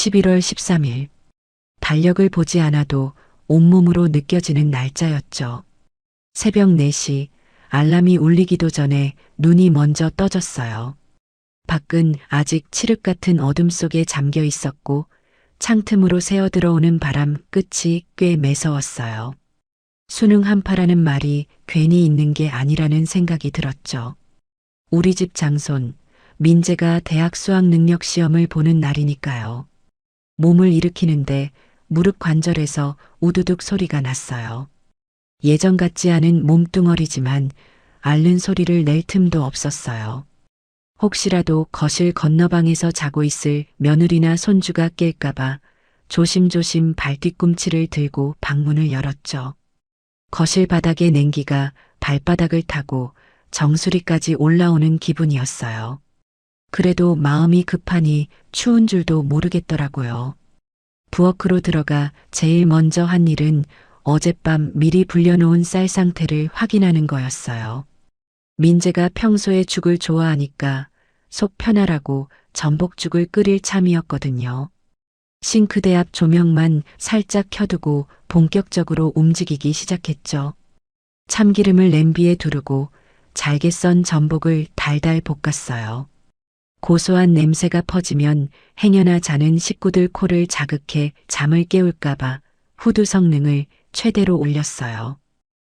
11월 13일. 달력을 보지 않아도 온몸으로 느껴지는 날짜였죠. 새벽 4시, 알람이 울리기도 전에 눈이 먼저 떠졌어요. 밖은 아직 칠흑 같은 어둠 속에 잠겨 있었고 창틈으로 새어 들어오는 바람 끝이 꽤 매서웠어요. 수능 한파라는 말이 괜히 있는 게 아니라는 생각이 들었죠. 우리 집 장손, 민재가 대학 수학 능력 시험을 보는 날이니까요. 몸을 일으키는데 무릎 관절에서 우두둑 소리가 났어요. 예전 같지 않은 몸뚱어리지만 앓는 소리를 낼 틈도 없었어요. 혹시라도 거실 건너방에서 자고 있을 며느리나 손주가 깰까봐 조심조심 발뒤꿈치를 들고 방문을 열었죠. 거실 바닥의 냉기가 발바닥을 타고 정수리까지 올라오는 기분이었어요. 그래도 마음이 급하니 추운 줄도 모르겠더라고요. 부엌으로 들어가 제일 먼저 한 일은 어젯밤 미리 불려놓은 쌀 상태를 확인하는 거였어요. 민재가 평소에 죽을 좋아하니까 속 편하라고 전복죽을 끓일 참이었거든요. 싱크대 앞 조명만 살짝 켜두고 본격적으로 움직이기 시작했죠. 참기름을 냄비에 두르고 잘게 썬 전복을 달달 볶았어요. 고소한 냄새가 퍼지면 행여나 자는 식구들 코를 자극해 잠을 깨울까봐 후두 성능을 최대로 올렸어요.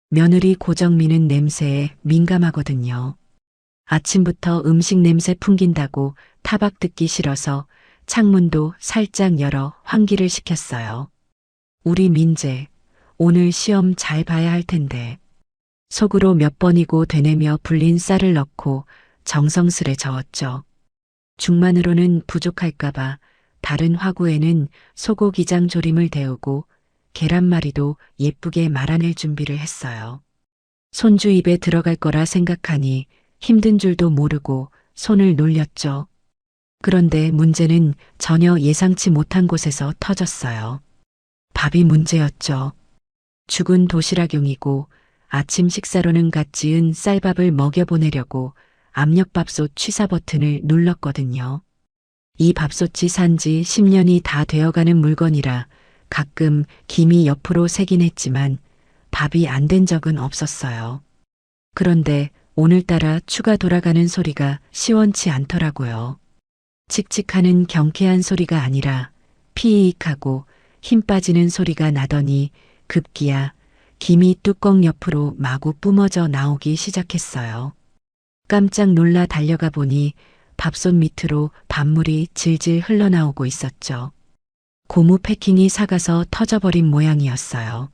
며느리 고정미는 냄새에 민감하거든요. 아침부터 음식 냄새 풍긴다고 타박 듣기 싫어서 창문도 살짝 열어 환기를 시켰어요. 우리 민재, 오늘 시험 잘 봐야 할 텐데. 속으로 몇 번이고 되뇌며 불린 쌀을 넣고 정성스레 저었죠. 죽만으로는 부족할까봐 다른 화구에는 소고기장 조림을 데우고 계란말이도 예쁘게 말아낼 준비를 했어요. 손주 입에 들어갈 거라 생각하니 힘든 줄도 모르고 손을 놀렸죠. 그런데 문제는 전혀 예상치 못한 곳에서 터졌어요. 밥이 문제였죠. 죽은 도시락용이고 아침 식사로는 갓 지은 쌀밥을 먹여보내려고 압력밥솥 취사 버튼을 눌렀거든요. 이 밥솥이 산지 10년이 다 되어가는 물건이라 가끔 김이 옆으로 새긴 했지만 밥이 안 된 적은 없었어요. 그런데 오늘따라 추가 돌아가는 소리가 시원치 않더라고요. 칙칙하는 경쾌한 소리가 아니라 피익하고 힘 빠지는 소리가 나더니 급기야 김이 뚜껑 옆으로 마구 뿜어져 나오기 시작했어요. 깜짝 놀라 달려가 보니 밥솥 밑으로 밥물이 질질 흘러나오고 있었죠. 고무 패킹이 삭아서 터져버린 모양이었어요.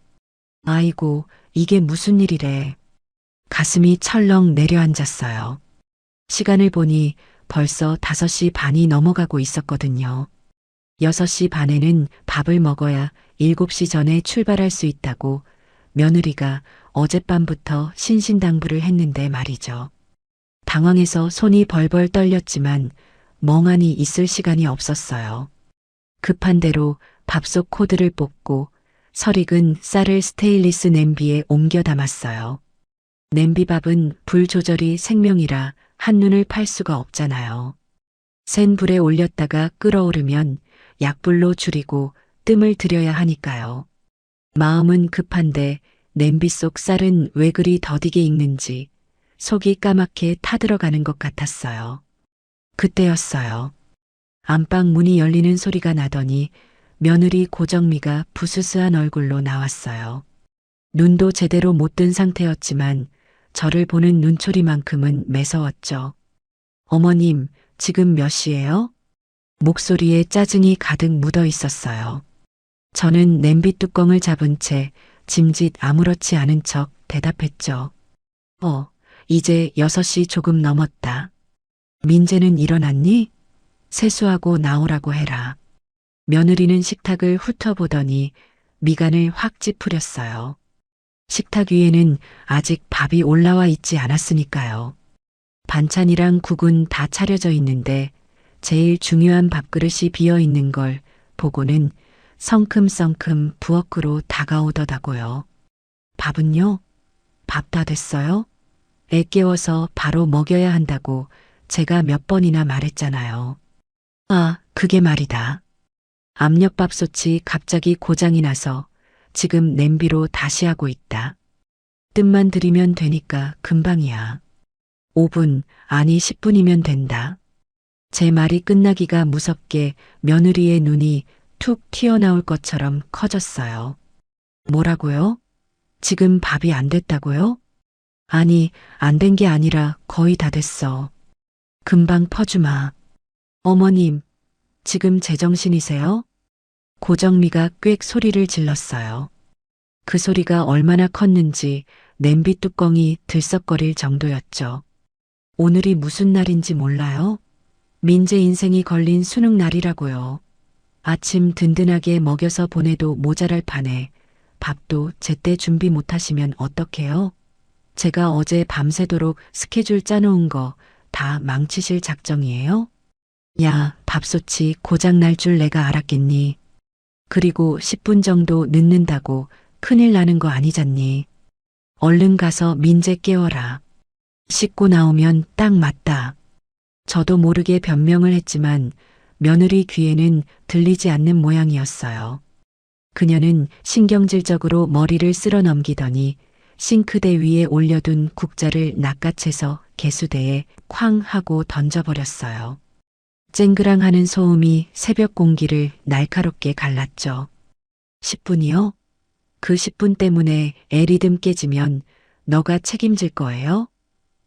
아이고, 이게 무슨 일이래. 가슴이 철렁 내려앉았어요. 시간을 보니 벌써 5시 반이 넘어가고 있었거든요. 6시 반에는 밥을 먹어야 7시 전에 출발할 수 있다고 며느리가 어젯밤부터 신신당부를 했는데 말이죠. 당황해서 손이 벌벌 떨렸지만 멍하니 있을 시간이 없었어요. 급한 대로 밥솥 코드를 뽑고 설익은 쌀을 스테인리스 냄비에 옮겨 담았어요. 냄비밥은 불 조절이 생명이라 한눈을 팔 수가 없잖아요. 센 불에 올렸다가 끓어오르면 약불로 줄이고 뜸을 들여야 하니까요. 마음은 급한데 냄비 속 쌀은 왜 그리 더디게 익는지 속이 까맣게 타들어가는 것 같았어요. 그때였어요. 안방 문이 열리는 소리가 나더니 며느리 고정미가 부스스한 얼굴로 나왔어요. 눈도 제대로 못 뜬 상태였지만 저를 보는 눈초리만큼은 매서웠죠. 어머님, 지금 몇 시예요? 목소리에 짜증이 가득 묻어 있었어요. 저는 냄비 뚜껑을 잡은 채 짐짓 아무렇지 않은 척 대답했죠. 이제 6시 조금 넘었다. 민재는 일어났니? 세수하고 나오라고 해라. 며느리는 식탁을 훑어보더니 미간을 확 찌푸렸어요. 식탁 위에는 아직 밥이 올라와 있지 않았으니까요. 반찬이랑 국은 다 차려져 있는데 제일 중요한 밥그릇이 비어 있는 걸 보고는 성큼성큼 부엌으로 다가오더라고요. 밥은요? 밥 다 됐어요? 애 깨워서 바로 먹여야 한다고 제가 몇 번이나 말했잖아요. 아, 그게 말이다. 압력밥솥이 갑자기 고장이 나서 지금 냄비로 다시 하고 있다. 뜸만 들이면 되니까 금방이야. 5분, 아니 10분이면 된다. 제 말이 끝나기가 무섭게 며느리의 눈이 툭 튀어나올 것처럼 커졌어요. 뭐라고요? 지금 밥이 안 됐다고요? 아니, 안 된 게 아니라 거의 다 됐어. 금방 퍼주마. 어머님, 지금 제정신이세요? 고정미가 꽥 소리를 질렀어요. 그 소리가 얼마나 컸는지 냄비 뚜껑이 들썩거릴 정도였죠. 오늘이 무슨 날인지 몰라요? 민재 인생이 걸린 수능 날이라고요. 아침 든든하게 먹여서 보내도 모자랄 판에 밥도 제때 준비 못하시면 어떡해요? 제가 어제 밤새도록 스케줄 짜놓은 거 다 망치실 작정이에요? 야, 밥솥이 고장 날 줄 내가 알았겠니? 그리고 10분 정도 늦는다고 큰일 나는 거 아니잖니? 얼른 가서 민재 깨워라. 씻고 나오면 딱 맞다. 저도 모르게 변명을 했지만 며느리 귀에는 들리지 않는 모양이었어요. 그녀는 신경질적으로 머리를 쓸어 넘기더니 싱크대 위에 올려둔 국자를 낚아채서 개수대에 쾅 하고 던져버렸어요. 쨍그랑하는 소음이 새벽 공기를 날카롭게 갈랐죠. 10분이요? 그 10분 때문에 애 리듬 깨지면 너가 책임질 거예요?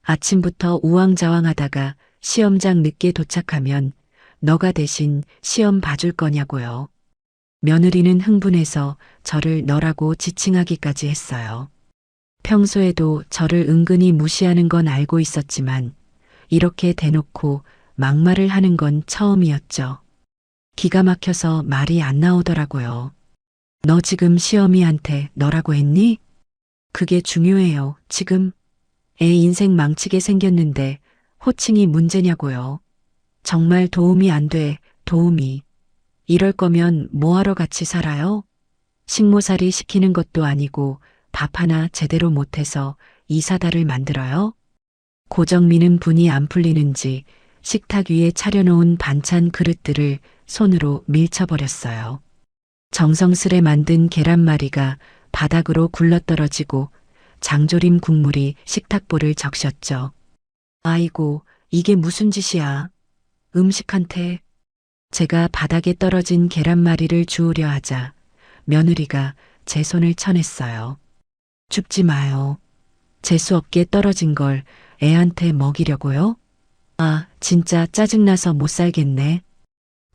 아침부터 우왕좌왕하다가 시험장 늦게 도착하면 너가 대신 시험 봐줄 거냐고요. 며느리는 흥분해서 저를 너라고 지칭하기까지 했어요. 평소에도 저를 은근히 무시하는 건 알고 있었지만 이렇게 대놓고 막말을 하는 건 처음이었죠. 기가 막혀서 말이 안 나오더라고요. 너 지금 시어미한테 너라고 했니? 그게 중요해요, 지금. 애 인생 망치게 생겼는데 호칭이 문제냐고요. 정말 도움이 안 돼, 도움이. 이럴 거면 뭐하러 같이 살아요? 식모살이 시키는 것도 아니고 밥 하나 제대로 못해서 이사다를 만들어요? 고정미는 분이 안 풀리는지 식탁 위에 차려놓은 반찬 그릇들을 손으로 밀쳐버렸어요. 정성스레 만든 계란말이가 바닥으로 굴러떨어지고 장조림 국물이 식탁보를 적셨죠. 아이고, 이게 무슨 짓이야. 음식한테. 제가 바닥에 떨어진 계란말이를 주우려 하자 며느리가 제 손을 쳐냈어요. 줍지 마요. 재수없게 떨어진 걸 애한테 먹이려고요? 아, 진짜 짜증나서 못 살겠네.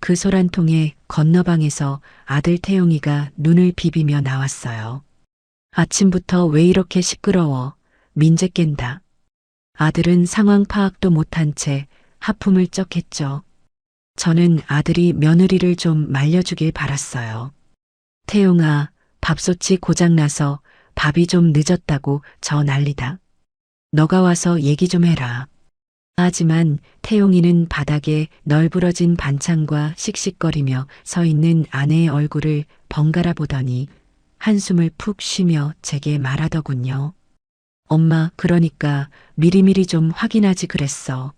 그 소란통에 건너방에서 아들 태용이가 눈을 비비며 나왔어요. 아침부터 왜 이렇게 시끄러워. 민재 깬다. 아들은 상황 파악도 못한 채 하품을 쩍 했죠. 저는 아들이 며느리를 좀 말려주길 바랐어요. 태용아, 밥솥이 고장나서 밥이 좀 늦었다고 저 난리다. 너가 와서 얘기 좀 해라. 하지만 태용이는 바닥에 널브러진 반찬과 씩씩거리며 서 있는 아내의 얼굴을 번갈아 보더니 한숨을 푹 쉬며 제게 말하더군요. 엄마, 그러니까 미리미리 좀 확인하지 그랬어.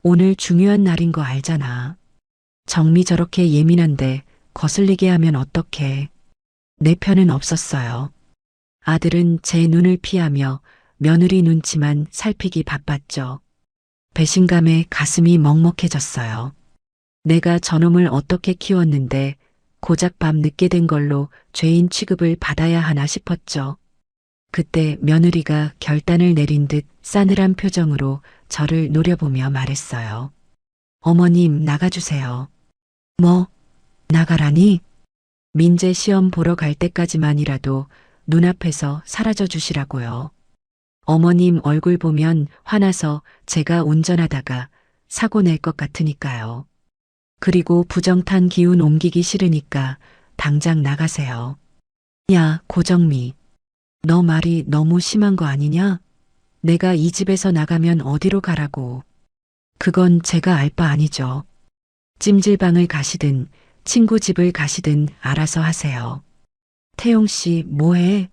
오늘 중요한 날인 거 알잖아. 정미 저렇게 예민한데 거슬리게 하면 어떡해. 내 편은 없었어요. 아들은 제 눈을 피하며 며느리 눈치만 살피기 바빴죠. 배신감에 가슴이 먹먹해졌어요. 내가 저놈을 어떻게 키웠는데 고작 밤 늦게 된 걸로 죄인 취급을 받아야 하나 싶었죠. 그때 며느리가 결단을 내린 듯 싸늘한 표정으로 저를 노려보며 말했어요. 어머님, 나가주세요. 뭐? 나가라니? 민재 시험 보러 갈 때까지만이라도 눈앞에서 사라져 주시라고요. 어머님 얼굴 보면 화나서 제가 운전하다가 사고 낼 것 같으니까요. 그리고 부정탄 기운 옮기기 싫으니까 당장 나가세요. 야, 고정미. 너 말이 너무 심한 거 아니냐? 내가 이 집에서 나가면 어디로 가라고. 그건 제가 알 바 아니죠. 찜질방을 가시든 친구 집을 가시든 알아서 하세요. 태용 씨, 뭐해?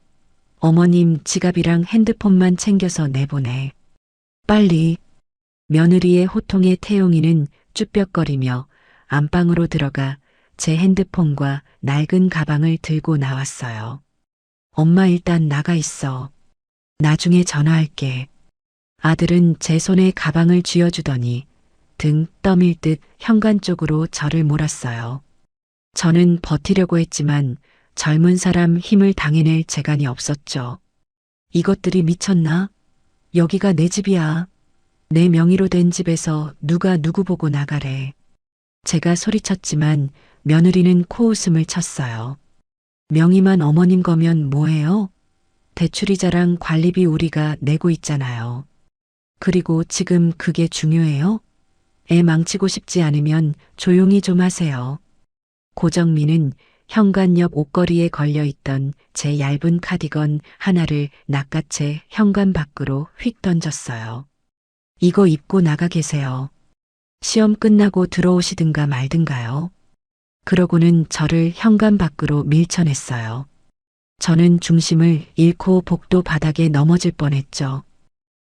어머님 지갑이랑 핸드폰만 챙겨서 내보내. 빨리. 며느리의 호통에 태용이는 쭈뼛거리며 안방으로 들어가 제 핸드폰과 낡은 가방을 들고 나왔어요. 엄마 일단 나가 있어. 나중에 전화할게. 아들은 제 손에 가방을 쥐어주더니 등 떠밀 듯 현관 쪽으로 저를 몰았어요. 저는 버티려고 했지만 젊은 사람 힘을 당해낼 재간이 없었죠. 이것들이 미쳤나? 여기가 내 집이야. 내 명의로 된 집에서 누가 누구 보고 나가래. 제가 소리쳤지만 며느리는 코웃음을 쳤어요. 명의만 어머님 거면 뭐해요? 대출이자랑 관리비 우리가 내고 있잖아요. 그리고 지금 그게 중요해요? 애 망치고 싶지 않으면 조용히 좀 하세요. 고정민은 현관 옆 옷걸이에 걸려있던 제 얇은 카디건 하나를 낚아채 현관 밖으로 휙 던졌어요. 이거 입고 나가 계세요. 시험 끝나고 들어오시든가 말든가요. 그러고는 저를 현관 밖으로 밀쳐냈어요. 저는 중심을 잃고 복도 바닥에 넘어질 뻔했죠.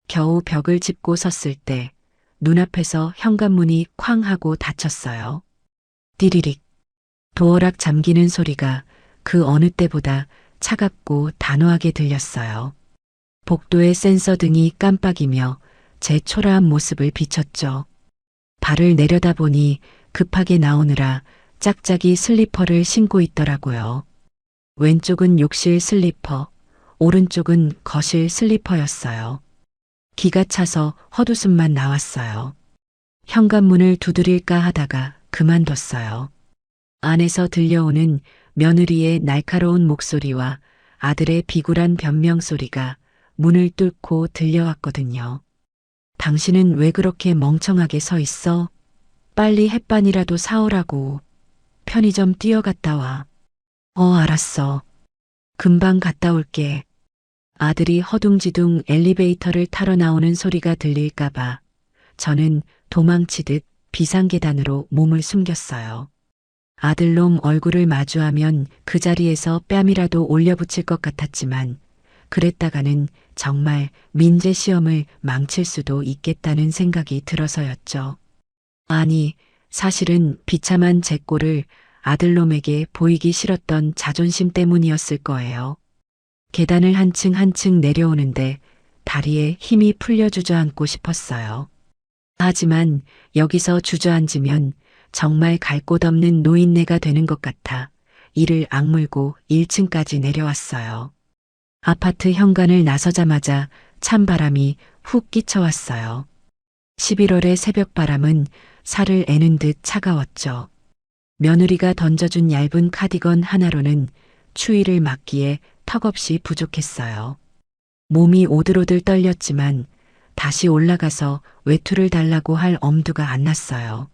겨우 벽을 짚고 섰을 때 눈앞에서 현관문이 쾅 하고 닫혔어요. 띠리릭. 도어락 잠기는 소리가 그 어느 때보다 차갑고 단호하게 들렸어요. 복도의 센서 등이 깜빡이며 제 초라한 모습을 비췄죠. 발을 내려다보니 급하게 나오느라 짝짝이 슬리퍼를 신고 있더라고요. 왼쪽은 욕실 슬리퍼, 오른쪽은 거실 슬리퍼였어요. 기가 차서 헛웃음만 나왔어요. 현관문을 두드릴까 하다가 그만뒀어요. 안에서 들려오는 며느리의 날카로운 목소리와 아들의 비굴한 변명 소리가 문을 뚫고 들려왔거든요. 당신은 왜 그렇게 멍청하게 서 있어? 빨리 햇반이라도 사오라고. 편의점 뛰어갔다 와. 알았어. 금방 갔다 올게. 아들이 허둥지둥 엘리베이터를 타러 나오는 소리가 들릴까봐 저는 도망치듯 비상계단으로 몸을 숨겼어요. 아들놈 얼굴을 마주하면 그 자리에서 뺨이라도 올려붙일 것 같았지만 그랬다가는 정말 민재 시험을 망칠 수도 있겠다는 생각이 들어서였죠. 아니, 사실은 비참한 제 꼴을 아들놈에게 보이기 싫었던 자존심 때문이었을 거예요. 계단을 한층 한층 내려오는데 다리에 힘이 풀려 주저앉고 싶었어요. 하지만 여기서 주저앉으면 정말 갈 곳 없는 노인네가 되는 것 같아 이를 악물고 1층까지 내려왔어요. 아파트 현관을 나서자마자 찬바람이 훅 끼쳐왔어요. 11월의 새벽바람은 살을 애는 듯 차가웠죠. 며느리가 던져준 얇은 카디건 하나로는 추위를 막기에 턱없이 부족했어요. 몸이 오들오들 떨렸지만 다시 올라가서 외투를 달라고 할 엄두가 안 났어요.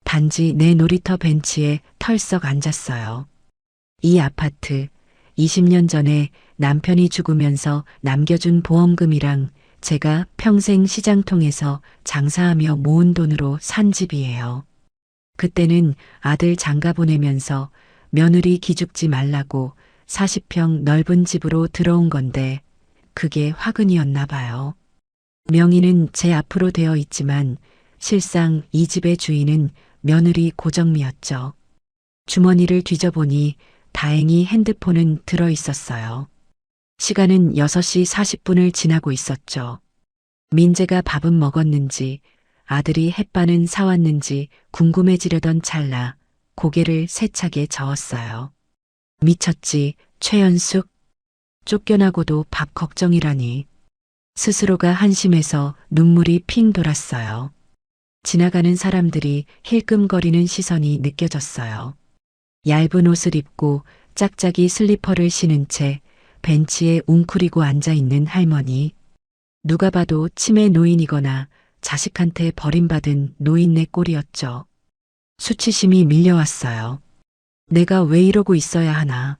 단지 내 놀이터 벤치에 털썩 앉았어요. 이 아파트 20년 전에 남편이 죽으면서 남겨준 보험금이랑 제가 평생 시장통에서 장사하며 모은 돈으로 산 집이에요. 그때는 아들 장가 보내면서 며느리 기죽지 말라고 40평 넓은 집으로 들어온 건데 그게 화근이었나 봐요. 명의는 제 앞으로 되어 있지만 실상 이 집의 주인은 며느리 고정미였죠. 주머니를 뒤져보니 다행히 핸드폰은 들어 있었어요. 시간은 6시 40분을 지나고 있었죠. 민재가 밥은 먹었는지 아들이 햇반은 사왔는지 궁금해지려던 찰나 고개를 세차게 저었어요. 미쳤지, 최연숙. 쫓겨나고도 밥 걱정이라니. 스스로가 한심해서 눈물이 핑 돌았어요. 지나가는 사람들이 힐끔거리는 시선이 느껴졌어요. 얇은 옷을 입고 짝짝이 슬리퍼를 신은 채 벤치에 웅크리고 앉아있는 할머니. 누가 봐도 치매 노인이거나 자식한테 버림받은 노인네 꼴이었죠. 수치심이 밀려왔어요. 내가 왜 이러고 있어야 하나.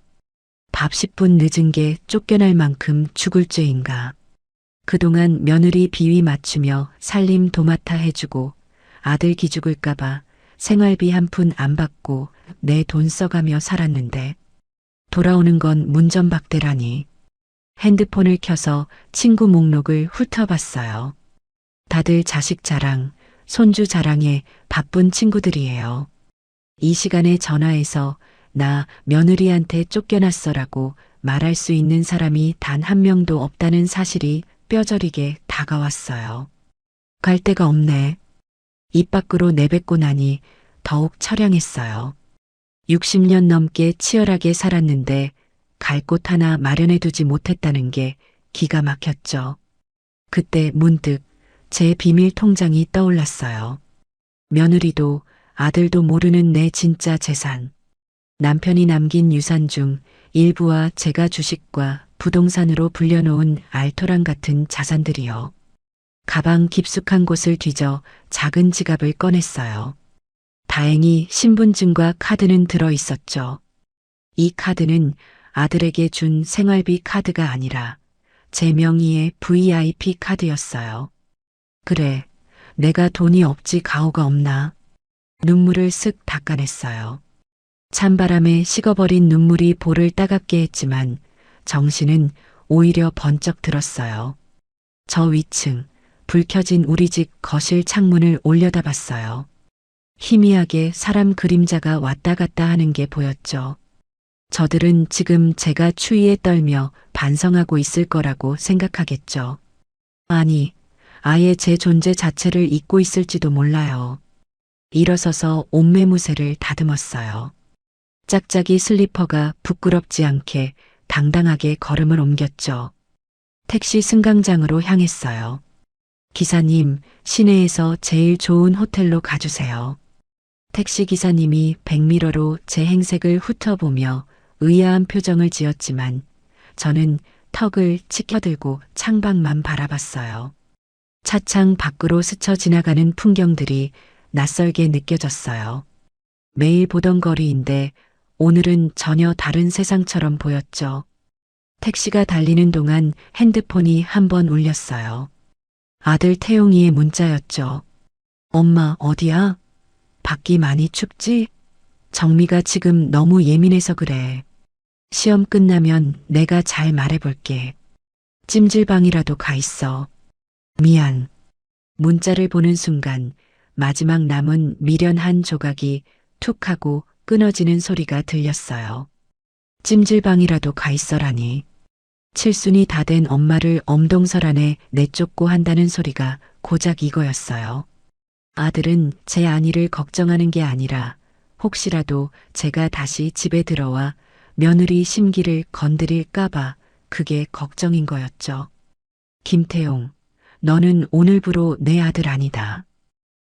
밥 10분 늦은 게 쫓겨날 만큼 죽을 죄인가. 그동안 며느리 비위 맞추며 살림 도맡아 해주고 아들 기죽을까봐 생활비 한 푼 안 받고 내 돈 써가며 살았는데 돌아오는 건 문전박대라니. 핸드폰을 켜서 친구 목록을 훑어봤어요. 다들 자식 자랑, 손주 자랑에 바쁜 친구들이에요. 이 시간에 전화해서 나 며느리한테 쫓겨났어라고 말할 수 있는 사람이 단 한 명도 없다는 사실이 뼈저리게 다가왔어요. 갈 데가 없네. 입 밖으로 내뱉고 나니 더욱 처량했어요. 60년 넘게 치열하게 살았는데 갈 곳 하나 마련해 두지 못했다는 게 기가 막혔죠. 그때 문득 제 비밀 통장이 떠올랐어요. 며느리도 아들도 모르는 내 진짜 재산. 남편이 남긴 유산 중 일부와 제가 주식과 부동산으로 불려놓은 알토란 같은 자산들이요. 가방 깊숙한 곳을 뒤져 작은 지갑을 꺼냈어요. 다행히 신분증과 카드는 들어 있었죠. 이 카드는 아들에게 준 생활비 카드가 아니라 제 명의의 VIP 카드였어요. 그래, 내가 돈이 없지 가오가 없나. 눈물을 쓱 닦아냈어요. 찬바람에 식어버린 눈물이 볼을 따갑게 했지만 정신은 오히려 번쩍 들었어요. 저 위층, 불 켜진 우리 집 거실 창문을 올려다봤어요. 희미하게 사람 그림자가 왔다 갔다 하는 게 보였죠. 저들은 지금 제가 추위에 떨며 반성하고 있을 거라고 생각하겠죠. 아니, 아예 제 존재 자체를 잊고 있을지도 몰라요. 일어서서 옷매무새를 다듬었어요. 짝짝이 슬리퍼가 부끄럽지 않게 당당하게 걸음을 옮겼죠. 택시 승강장으로 향했어요. 기사님, 시내에서 제일 좋은 호텔로 가주세요. 택시 기사님이 백미러로 제 행색을 훑어보며 의아한 표정을 지었지만 저는 턱을 치켜들고 창밖만 바라봤어요. 차창 밖으로 스쳐 지나가는 풍경들이 낯설게 느껴졌어요. 매일 보던 거리인데 오늘은 전혀 다른 세상처럼 보였죠. 택시가 달리는 동안 핸드폰이 한 번 울렸어요. 아들 태용이의 문자였죠. 엄마 어디야? 밖이 많이 춥지? 정미가 지금 너무 예민해서 그래. 시험 끝나면 내가 잘 말해볼게. 찜질방이라도 가 있어. 미안. 문자를 보는 순간 마지막 남은 미련 한 조각이 툭 하고 끊어지는 소리가 들렸어요. 찜질방이라도 가 있어라니. 칠순이 다 된 엄마를 엄동설 안에 내쫓고 한다는 소리가 고작 이거였어요. 아들은 제 안위를 걱정하는 게 아니라 혹시라도 제가 다시 집에 들어와 며느리 심기를 건드릴까봐 그게 걱정인 거였죠. 김태용, 너는 오늘부로 내 아들 아니다.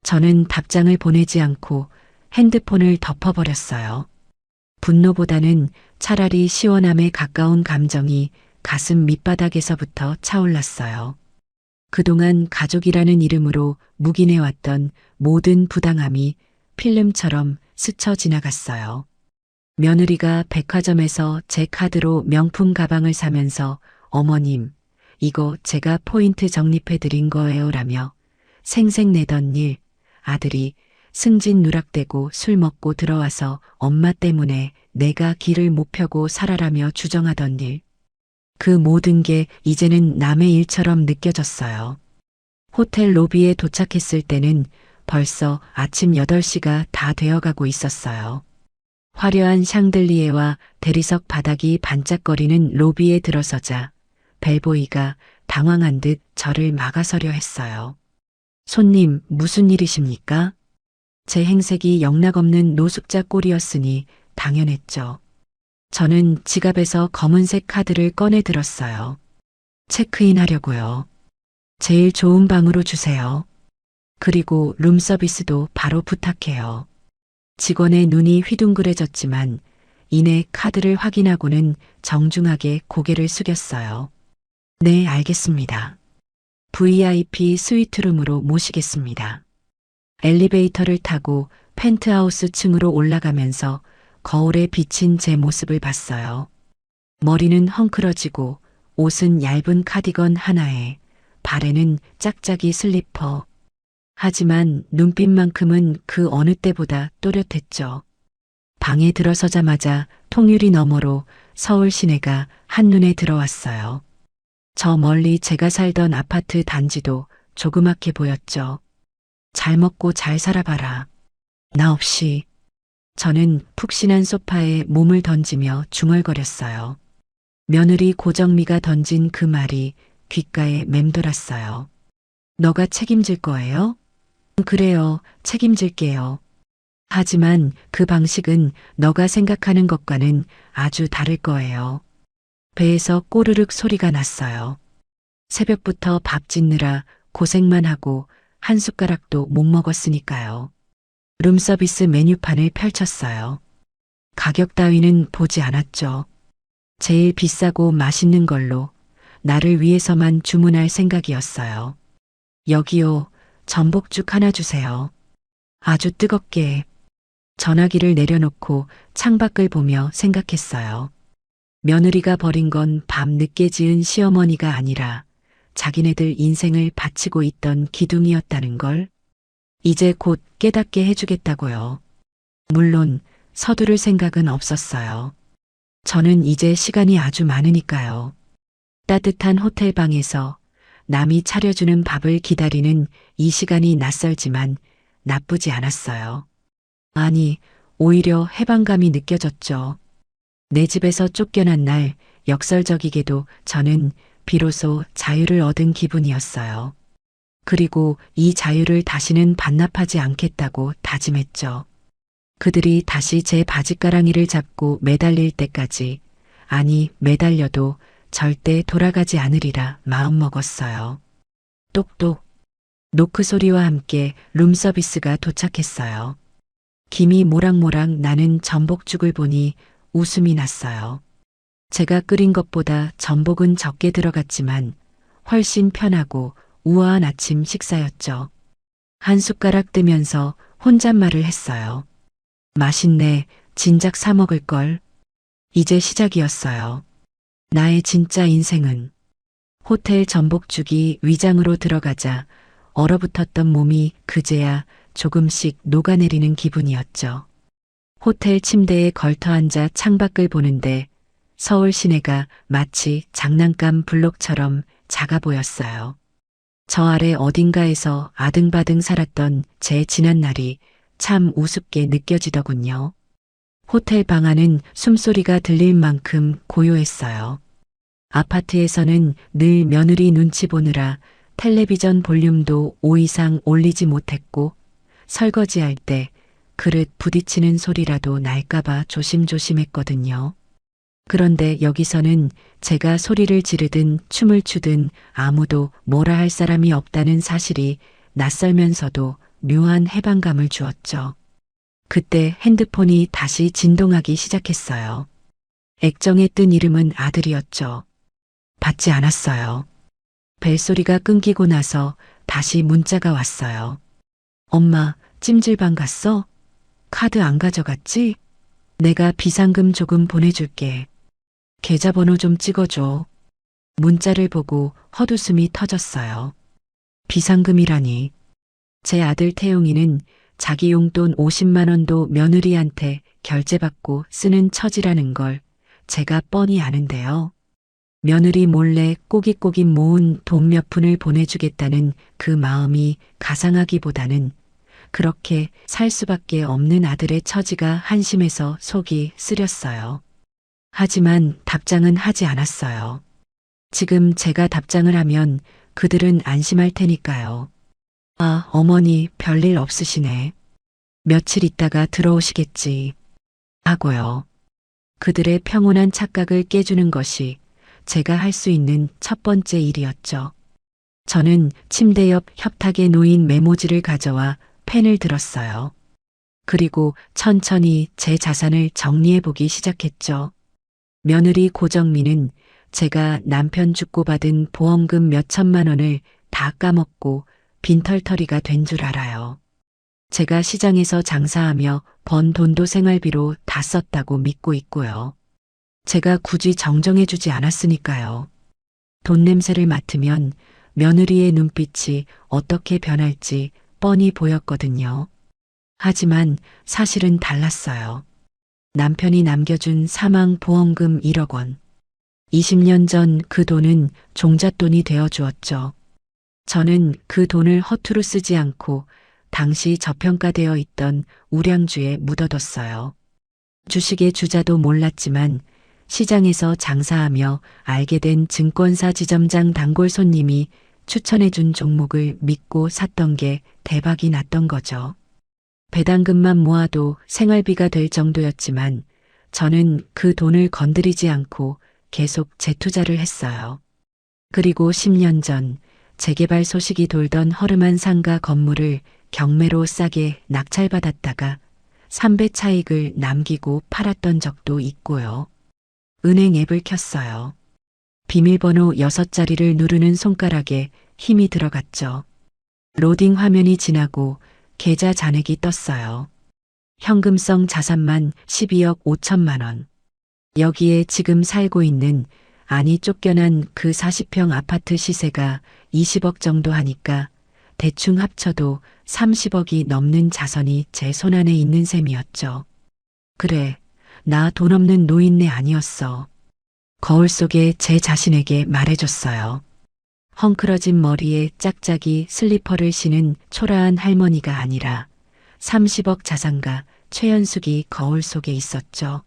저는 답장을 보내지 않고 핸드폰을 덮어버렸어요. 분노보다는 차라리 시원함에 가까운 감정이 가슴 밑바닥에서부터 차올랐어요. 그동안 가족이라는 이름으로 묵인해왔던 모든 부당함이 필름처럼 스쳐 지나갔어요. 며느리가 백화점에서 제 카드로 명품 가방을 사면서 어머님, 이거 제가 포인트 적립해드린 거예요라며 생색내던 일, 아들이 승진 누락되고 술 먹고 들어와서 엄마 때문에 내가 길을 못 펴고 살아라며 주정하던 일. 그 모든 게 이제는 남의 일처럼 느껴졌어요. 호텔 로비에 도착했을 때는 벌써 아침 8시가 다 되어가고 있었어요. 화려한 샹들리에와 대리석 바닥이 반짝거리는 로비에 들어서자 벨보이가 당황한 듯 저를 막아서려 했어요. 손님, 무슨 일이십니까? 제 행색이 영락없는 노숙자 꼴이었으니 당연했죠. 저는 지갑에서 검은색 카드를 꺼내 들었어요. 체크인 하려고요. 제일 좋은 방으로 주세요. 그리고 룸서비스도 바로 부탁해요. 직원의 눈이 휘둥그레졌지만 이내 카드를 확인하고는 정중하게 고개를 숙였어요. 네, 알겠습니다. VIP 스위트룸으로 모시겠습니다. 엘리베이터를 타고 펜트하우스 층으로 올라가면서 거울에 비친 제 모습을 봤어요. 머리는 헝클어지고 옷은 얇은 카디건 하나에 발에는 짝짝이 슬리퍼. 하지만 눈빛만큼은 그 어느 때보다 또렷했죠. 방에 들어서자마자 통유리 너머로 서울 시내가 한눈에 들어왔어요. 저 멀리 제가 살던 아파트 단지도 조그맣게 보였죠. 잘 먹고 잘 살아봐라. 나 없이. 저는 푹신한 소파에 몸을 던지며 중얼거렸어요. 며느리 고정미가 던진 그 말이 귓가에 맴돌았어요. 너가 책임질 거예요? 그래요, 책임질게요. 하지만 그 방식은 너가 생각하는 것과는 아주 다를 거예요. 배에서 꼬르륵 소리가 났어요. 새벽부터 밥 짓느라 고생만 하고 한 숟가락도 못 먹었으니까요. 룸서비스 메뉴판을 펼쳤어요. 가격 따위는 보지 않았죠. 제일 비싸고 맛있는 걸로 나를 위해서만 주문할 생각이었어요. 여기요, 전복죽 하나 주세요. 아주 뜨겁게. 전화기를 내려놓고 창밖을 보며 생각했어요. 며느리가 버린 건 밤 늦게 지은 시어머니가 아니라 자기네들 인생을 바치고 있던 기둥이었다는 걸 이제 곧 깨닫게 해주겠다고요. 물론 서두를 생각은 없었어요. 저는 이제 시간이 아주 많으니까요. 따뜻한 호텔 방에서 남이 차려주는 밥을 기다리는 이 시간이 낯설지만 나쁘지 않았어요. 아니, 오히려 해방감이 느껴졌죠. 내 집에서 쫓겨난 날 역설적이게도 저는 비로소 자유를 얻은 기분이었어요. 그리고 이 자유를 다시는 반납하지 않겠다고 다짐했죠. 그들이 다시 제 바짓가랑이를 잡고 매달릴 때까지, 아니 매달려도 절대 돌아가지 않으리라 마음먹었어요. 똑똑. 노크 소리와 함께 룸서비스가 도착했어요. 김이 모락모락 나는 전복죽을 보니 웃음이 났어요. 제가 끓인 것보다 전복은 적게 들어갔지만 훨씬 편하고 우아한 아침 식사였죠. 한 숟가락 뜨면서 혼잣말을 했어요. 맛있네, 진작 사 먹을 걸. 이제 시작이었어요. 나의 진짜 인생은. 호텔 전복죽이 위장으로 들어가자 얼어붙었던 몸이 그제야 조금씩 녹아내리는 기분이었죠. 호텔 침대에 걸터앉아 창밖을 보는데 서울 시내가 마치 장난감 블록처럼 작아 보였어요. 저 아래 어딘가에서 아등바등 살았던 제 지난 날이 참 우습게 느껴지더군요. 호텔 방 안은 숨소리가 들릴 만큼 고요했어요. 아파트에서는 늘 며느리 눈치 보느라 텔레비전 볼륨도 5 이상 올리지 못했고 설거지할 때 그릇 부딪히는 소리라도 날까봐 조심조심했거든요. 그런데 여기서는 제가 소리를 지르든 춤을 추든 아무도 뭐라 할 사람이 없다는 사실이 낯설면서도 묘한 해방감을 주었죠. 그때 핸드폰이 다시 진동하기 시작했어요. 액정에 뜬 이름은 아들이었죠. 받지 않았어요. 벨소리가 끊기고 나서 다시 문자가 왔어요. 엄마, 찜질방 갔어? 카드 안 가져갔지? 내가 비상금 조금 보내줄게. 계좌번호 좀 찍어줘. 문자를 보고 헛웃음이 터졌어요. 비상금이라니. 제 아들 태용이는 자기 용돈 50만 원도 며느리한테 결제받고 쓰는 처지라는 걸 제가 뻔히 아는데요. 며느리 몰래 꼬깃꼬깃 모은 돈 몇 푼을 보내주겠다는 그 마음이 가상하기보다는 그렇게 살 수밖에 없는 아들의 처지가 한심해서 속이 쓰렸어요. 하지만 답장은 하지 않았어요. 지금 제가 답장을 하면 그들은 안심할 테니까요. 아, 어머니 별일 없으시네. 며칠 있다가 들어오시겠지. 하고요. 그들의 평온한 착각을 깨주는 것이 제가 할 수 있는 첫 번째 일이었죠. 저는 침대 옆 협탁에 놓인 메모지를 가져와 펜을 들었어요. 그리고 천천히 제 자산을 정리해보기 시작했죠. 며느리 고정미는 제가 남편 죽고 받은 보험금 몇 천만 원을 다 까먹고 빈털터리가 된 줄 알아요. 제가 시장에서 장사하며 번 돈도 생활비로 다 썼다고 믿고 있고요. 제가 굳이 정정해주지 않았으니까요. 돈 냄새를 맡으면 며느리의 눈빛이 어떻게 변할지 뻔히 보였거든요. 하지만 사실은 달랐어요. 남편이 남겨준 사망보험금 1억 원. 20년 전 그 돈은 종잣돈이 되어 주었죠. 저는 그 돈을 허투루 쓰지 않고 당시 저평가되어 있던 우량주에 묻어뒀어요. 주식의 주자도 몰랐지만 시장에서 장사하며 알게 된 증권사 지점장 단골 손님이 추천해준 종목을 믿고 샀던 게 대박이 났던 거죠. 배당금만 모아도 생활비가 될 정도였지만 저는 그 돈을 건드리지 않고 계속 재투자를 했어요. 그리고 10년 전 재개발 소식이 돌던 허름한 상가 건물을 경매로 싸게 낙찰받았다가 3배 차익을 남기고 팔았던 적도 있고요. 은행 앱을 켰어요. 비밀번호 6자리를 누르는 손가락에 힘이 들어갔죠. 로딩 화면이 지나고 계좌 잔액이 떴어요. 현금성 자산만 12억 5천만 원. 여기에 지금 살고 있는 안이 쫓겨난 그 40평 아파트 시세가 20억 정도 하니까 대충 합쳐도 30억이 넘는 자산이 제 손안에 있는 셈이었죠. 그래, 나 돈 없는 노인네 아니었어. 거울 속에 제 자신에게 말해줬어요. 헝클어진 머리에 짝짝이 슬리퍼를 신은 초라한 할머니가 아니라 30억 자산가 최연숙이 거울 속에 있었죠.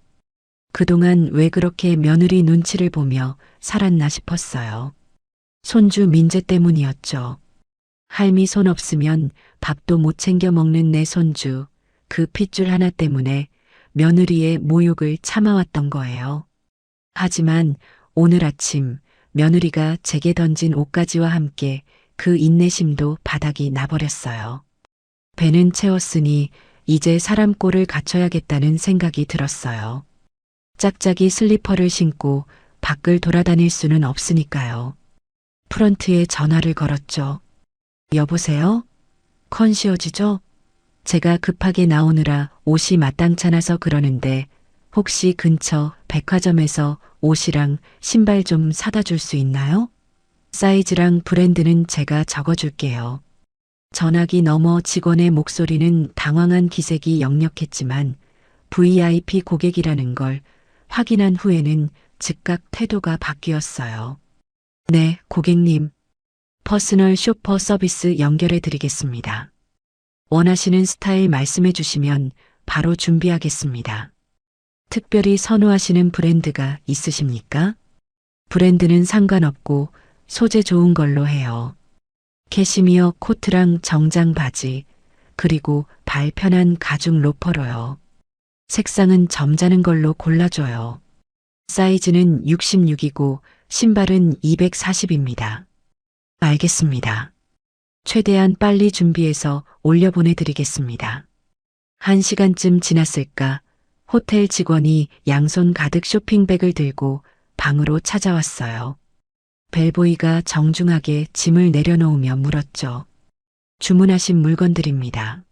그동안 왜 그렇게 며느리 눈치를 보며 살았나 싶었어요. 손주 민재 때문이었죠. 할미 손 없으면 밥도 못 챙겨 먹는 내 손주, 그 핏줄 하나 때문에 며느리의 모욕을 참아왔던 거예요. 하지만 오늘 아침 며느리가 제게 던진 옷가지와 함께 그 인내심도 바닥이 나버렸어요. 배는 채웠으니 이제 사람 꼴을 갖춰야겠다는 생각이 들었어요. 짝짝이 슬리퍼를 신고 밖을 돌아다닐 수는 없으니까요. 프런트에 전화를 걸었죠. 여보세요? 컨시어지죠? 제가 급하게 나오느라 옷이 마땅찮아서 그러는데 혹시 근처 백화점에서 옷이랑 신발 좀 사다 줄 수 있나요? 사이즈랑 브랜드는 제가 적어줄게요. 전화기 너머 직원의 목소리는 당황한 기색이 역력했지만 VIP 고객이라는 걸 확인한 후에는 즉각 태도가 바뀌었어요. 네, 고객님. 퍼스널 쇼퍼 서비스 연결해 드리겠습니다. 원하시는 스타일 말씀해 주시면 바로 준비하겠습니다. 특별히 선호하시는 브랜드가 있으십니까? 브랜드는 상관없고 소재 좋은 걸로 해요. 캐시미어 코트랑 정장 바지, 그리고 발 편한 가죽 로퍼로요. 색상은 점잖은 걸로 골라줘요. 사이즈는 66이고 신발은 240입니다. 알겠습니다. 최대한 빨리 준비해서 올려보내드리겠습니다. 1시간쯤 지났을까 호텔 직원이 양손 가득 쇼핑백을 들고 방으로 찾아왔어요. 벨보이가 정중하게 짐을 내려놓으며 물었죠. 주문하신 물건들입니다.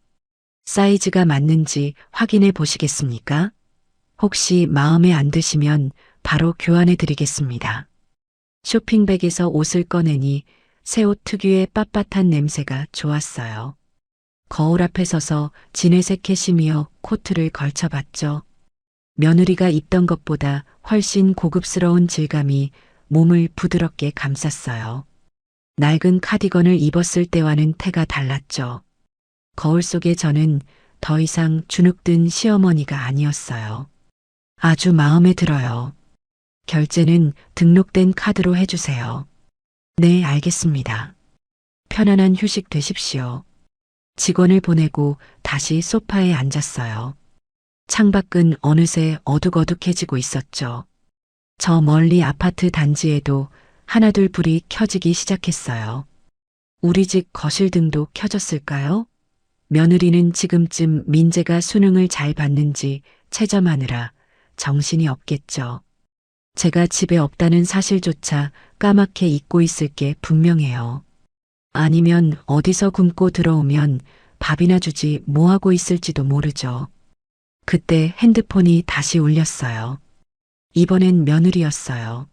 사이즈가 맞는지 확인해 보시겠습니까? 혹시 마음에 안 드시면 바로 교환해 드리겠습니다. 쇼핑백에서 옷을 꺼내니 새 옷 특유의 빳빳한 냄새가 좋았어요. 거울 앞에 서서 진회색 캐시미어 코트를 걸쳐봤죠. 며느리가 입던 것보다 훨씬 고급스러운 질감이 몸을 부드럽게 감쌌어요. 낡은 카디건을 입었을 때와는 태가 달랐죠. 거울 속의 저는 더 이상 주눅든 시어머니가 아니었어요. 아주 마음에 들어요. 결제는 등록된 카드로 해주세요. 네, 알겠습니다. 편안한 휴식 되십시오. 직원을 보내고 다시 소파에 앉았어요. 창밖은 어느새 어둑어둑해지고 있었죠. 저 멀리 아파트 단지에도 하나둘 불이 켜지기 시작했어요. 우리 집 거실 등도 켜졌을까요? 며느리는 지금쯤 민재가 수능을 잘 봤는지 체점하느라 정신이 없겠죠. 제가 집에 없다는 사실조차 까맣게 잊고 있을 게 분명해요. 아니면 어디서 굶고 들어오면 밥이나 주지 뭐하고 있을지도 모르죠. 그때 핸드폰이 다시 울렸어요. 이번엔 며느리였어요.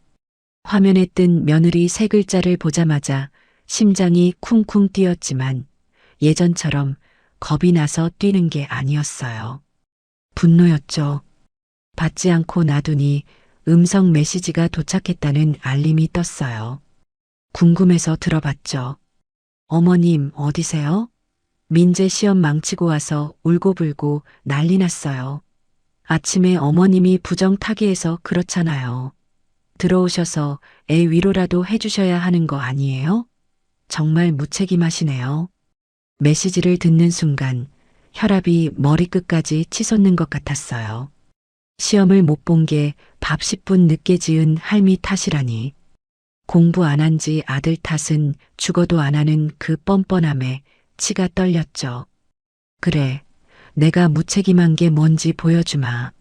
화면에 뜬 며느리 세 글자를 보자마자 심장이 쿵쿵 뛰었지만 예전처럼 겁이 나서 뛰는 게 아니었어요. 분노였죠. 받지 않고 놔두니 음성 메시지가 도착했다는 알림이 떴어요. 궁금해서 들어봤죠. 어머님 어디세요? 민재 시험 망치고 와서 울고불고 난리 났어요. 아침에 어머님이 부정 타기해서 그렇잖아요. 들어오셔서 애 위로라도 해주셔야 하는 거 아니에요? 정말 무책임하시네요. 메시지를 듣는 순간 혈압이 머리끝까지 치솟는 것 같았어요. 시험을 못 본 게 밥 10분 늦게 지은 할미 탓이라니. 공부 안 한 지 아들 탓은 죽어도 안 하는 그 뻔뻔함에 치가 떨렸죠. 그래, 내가 무책임한 게 뭔지 보여주마.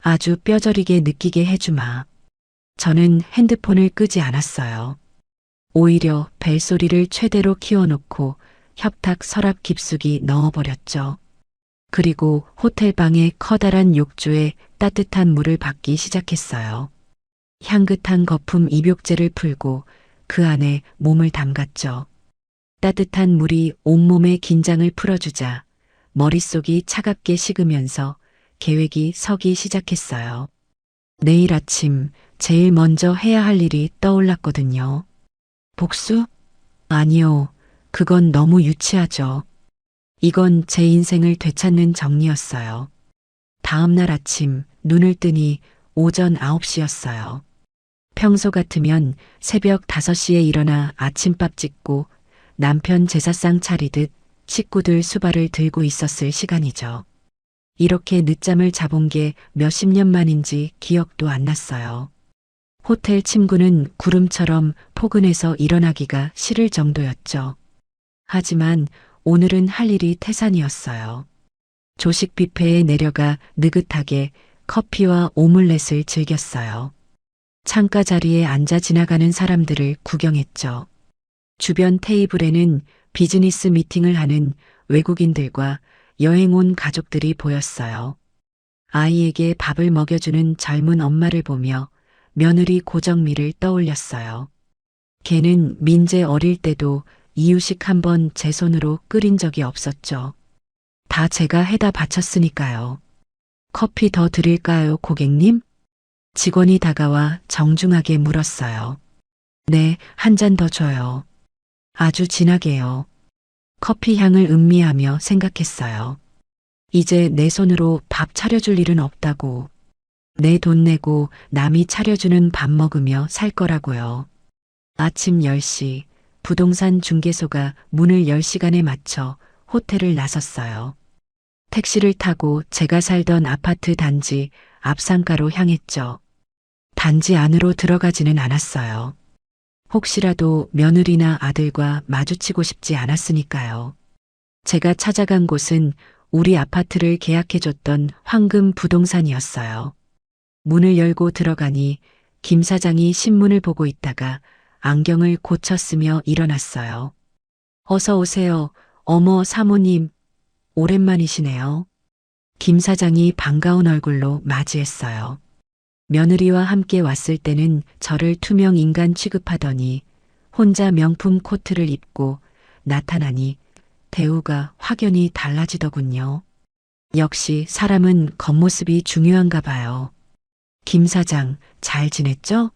아주 뼈저리게 느끼게 해주마. 저는 핸드폰을 끄지 않았어요. 오히려 벨소리를 최대로 키워놓고 협탁 서랍 깊숙이 넣어버렸죠. 그리고 호텔방의 커다란 욕조에 따뜻한 물을 받기 시작했어요. 향긋한 거품 입욕제를 풀고 그 안에 몸을 담갔죠. 따뜻한 물이 온몸의 긴장을 풀어주자 머릿속이 차갑게 식으면서 계획이 서기 시작했어요. 내일 아침 제일 먼저 해야 할 일이 떠올랐거든요. 복수? 아니요. 그건 너무 유치하죠. 이건 제 인생을 되찾는 정리였어요. 다음 날 아침 눈을 뜨니 오전 9시였어요. 평소 같으면 새벽 5시에 일어나 아침밥 짓고 남편 제사상 차리듯 식구들 수발을 들고 있었을 시간이죠. 이렇게 늦잠을 자본 게 몇십 년 만인지 기억도 안 났어요. 호텔 침구는 구름처럼 포근해서 일어나기가 싫을 정도였죠. 하지만 오늘은 할 일이 태산이었어요. 조식 뷔페에 내려가 느긋하게 커피와 오믈렛을 즐겼어요. 창가 자리에 앉아 지나가는 사람들을 구경했죠. 주변 테이블에는 비즈니스 미팅을 하는 외국인들과 여행 온 가족들이 보였어요. 아이에게 밥을 먹여주는 젊은 엄마를 보며 며느리 고정미를 떠올렸어요. 걔는 민재 어릴 때도 이유식 한번 제 손으로 끓인 적이 없었죠. 다 제가 해다 바쳤으니까요. 커피 더 드릴까요, 고객님? 직원이 다가와 정중하게 물었어요. 네, 한 잔 더 줘요. 아주 진하게요. 커피 향을 음미하며 생각했어요. 이제 내 손으로 밥 차려줄 일은 없다고. 내 돈 내고 남이 차려주는 밥 먹으며 살 거라고요. 아침 10시 부동산 중개소가 문을 열 시간에 맞춰 호텔을 나섰어요. 택시를 타고 제가 살던 아파트 단지 앞상가로 향했죠. 단지 안으로 들어가지는 않았어요. 혹시라도 며느리나 아들과 마주치고 싶지 않았으니까요. 제가 찾아간 곳은 우리 아파트를 계약해줬던 황금 부동산이었어요. 문을 열고 들어가니 김 사장이 신문을 보고 있다가 안경을 고쳤으며 일어났어요. 어서 오세요. 어머 사모님. 오랜만이시네요. 김 사장이 반가운 얼굴로 맞이했어요. 며느리와 함께 왔을 때는 저를 투명 인간 취급하더니 혼자 명품 코트를 입고 나타나니 대우가 확연히 달라지더군요. 역시 사람은 겉모습이 중요한가 봐요. 김 사장, 잘 지냈죠?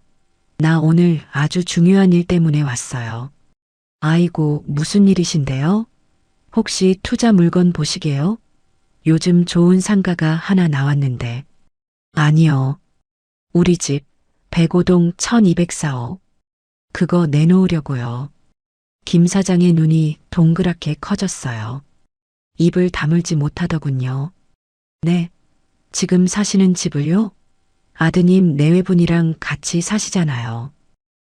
나 오늘 아주 중요한 일 때문에 왔어요. 아이고, 무슨 일이신데요? 혹시 투자 물건 보시게요? 요즘 좋은 상가가 하나 나왔는데. 아니요. 우리 집 105동 1204호. 그거 내놓으려고요. 김 사장의 눈이 동그랗게 커졌어요. 입을 다물지 못하더군요. 네. 지금 사시는 집을요? 아드님 내외분이랑 같이 사시잖아요.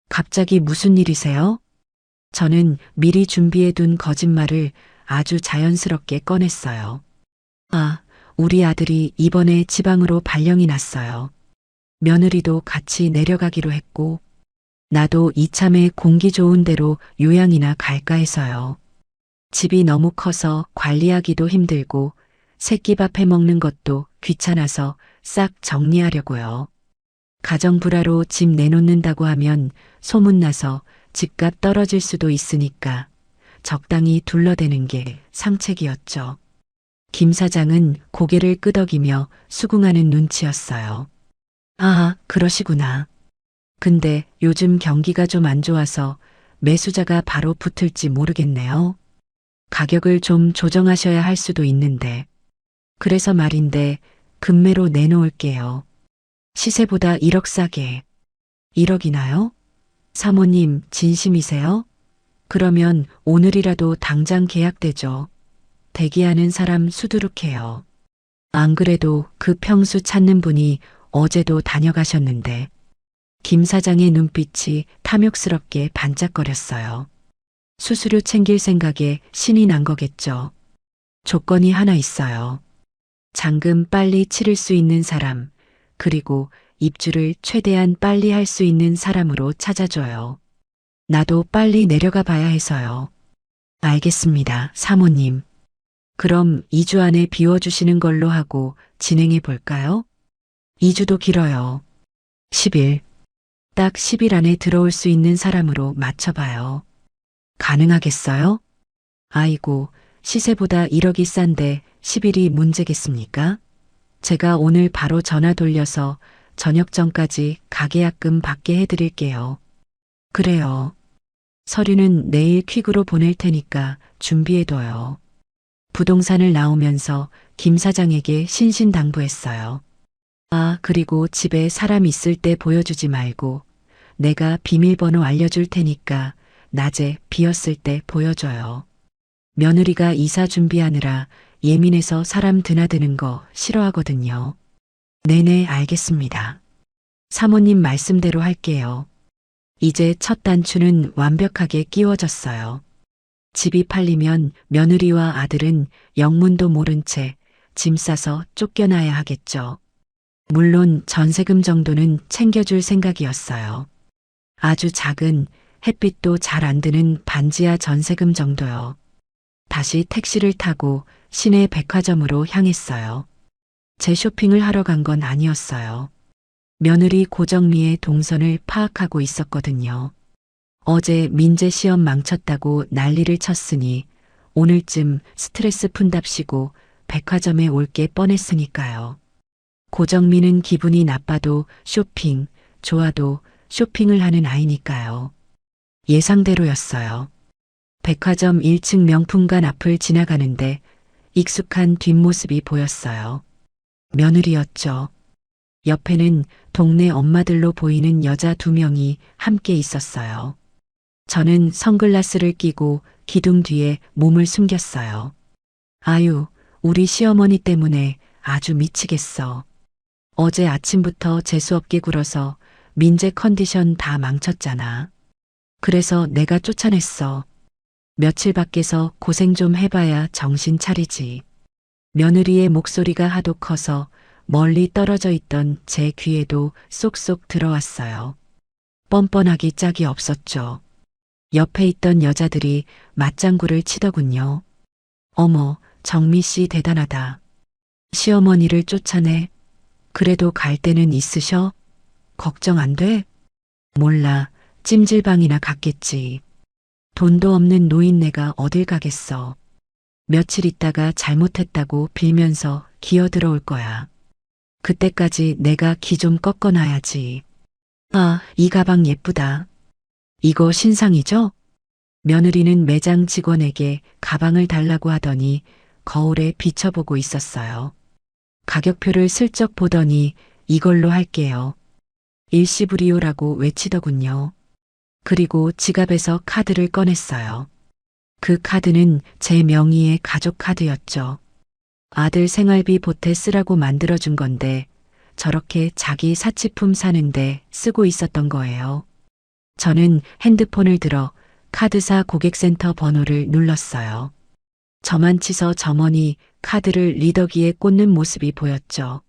갑자기 무슨 일이세요? 저는 미리 준비해둔 거짓말을 아주 자연스럽게 꺼냈어요. 아, 우리 아들이 이번에 지방으로 발령이 났어요. 며느리도 같이 내려가기로 했고, 나도 이참에 공기 좋은 데로 요양이나 갈까 해서요. 집이 너무 커서 관리하기도 힘들고, 새끼밥 해 먹는 것도 귀찮아서 싹 정리하려고요. 가정불화로 집 내놓는다고 하면 소문나서 집값 떨어질 수도 있으니까 적당히 둘러대는 게 상책이었죠. 김 사장은 고개를 끄덕이며 수긍하는 눈치였어요. 아, 그러시구나. 근데 요즘 경기가 좀 안 좋아서 매수자가 바로 붙을지 모르겠네요. 가격을 좀 조정하셔야 할 수도 있는데. 그래서 말인데 금매로 내놓을게요. 시세보다 1억 싸게. 1억이나요? 사모님 진심이세요? 그러면 오늘이라도 당장 계약되죠. 대기하는 사람 수두룩해요. 안 그래도 그 평수 찾는 분이 어제도 다녀가셨는데 김 사장의 눈빛이 탐욕스럽게 반짝거렸어요. 수수료 챙길 생각에 신이 난 거겠죠. 조건이 하나 있어요. 잔금 빨리 치를 수 있는 사람, 그리고 입주를 최대한 빨리 할 수 있는 사람으로 찾아줘요. 나도 빨리 내려가 봐야 해서요. 알겠습니다, 사모님. 그럼 2주 안에 비워주시는 걸로 하고 진행해 볼까요? 2주도 길어요. 10일. 딱 10일 안에 들어올 수 있는 사람으로 맞춰봐요. 가능하겠어요? 아이고, 시세보다 1억이 싼데 10일이 문제겠습니까? 제가 오늘 바로 전화 돌려서 저녁 전까지 가계약금 받게 해드릴게요. 그래요. 서류는 내일 퀵으로 보낼 테니까 준비해둬요. 부동산을 나오면서 김 사장에게 신신당부했어요. 아, 그리고 집에 사람 있을 때 보여주지 말고 내가 비밀번호 알려줄 테니까 낮에 비었을 때 보여줘요. 며느리가 이사 준비하느라 예민해서 사람 드나드는 거 싫어하거든요. 네네, 알겠습니다. 사모님 말씀대로 할게요. 이제 첫 단추는 완벽하게 끼워졌어요. 집이 팔리면 며느리와 아들은 영문도 모른 채 짐 싸서 쫓겨나야 하겠죠. 물론 전세금 정도는 챙겨줄 생각이었어요. 아주 작은 햇빛도 잘 안 드는 반지하 전세금 정도요. 다시 택시를 타고 시내 백화점으로 향했어요. 제 쇼핑을 하러 간 건 아니었어요. 며느리 고정미의 동선을 파악하고 있었거든요. 어제 민재 시험 망쳤다고 난리를 쳤으니 오늘쯤 스트레스 푼답시고 백화점에 올 게 뻔했으니까요. 고정미는 기분이 나빠도 쇼핑, 좋아도 쇼핑을 하는 아이니까요. 예상대로였어요. 백화점 1층 명품관 앞을 지나가는데 익숙한 뒷모습이 보였어요. 며느리였죠. 옆에는 동네 엄마들로 보이는 여자 2명이 함께 있었어요. 저는 선글라스를 끼고 기둥 뒤에 몸을 숨겼어요. 아유, 우리 시어머니 때문에 아주 미치겠어. 어제 아침부터 재수없게 굴어서 민재 컨디션 다 망쳤잖아. 그래서 내가 쫓아냈어. 며칠 밖에서 고생 좀 해봐야 정신 차리지. 며느리의 목소리가 하도 커서 멀리 떨어져 있던 제 귀에도 쏙쏙 들어왔어요. 뻔뻔하기 짝이 없었죠. 옆에 있던 여자들이 맞장구를 치더군요. 어머, 정미 씨 대단하다. 시어머니를 쫓아내. 그래도 갈 데는 있으셔? 걱정 안 돼? 몰라, 찜질방이나 갔겠지. 돈도 없는 노인네가 어딜 가겠어. 며칠 있다가 잘못했다고 빌면서 기어들어올 거야. 그때까지 내가 기 좀 꺾어놔야지. 아, 이 가방 예쁘다. 이거 신상이죠? 며느리는 매장 직원에게 가방을 달라고 하더니 거울에 비춰보고 있었어요. 가격표를 슬쩍 보더니 이걸로 할게요. 일시불이요라고 외치더군요. 그리고 지갑에서 카드를 꺼냈어요. 그 카드는 제 명의의 가족 카드였죠. 아들 생활비 보태 쓰라고 만들어준 건데 저렇게 자기 사치품 사는데 쓰고 있었던 거예요. 저는 핸드폰을 들어 카드사 고객센터 번호를 눌렀어요. 저만 치서 점원이 카드를 리더기에 꽂는 모습이 보였죠.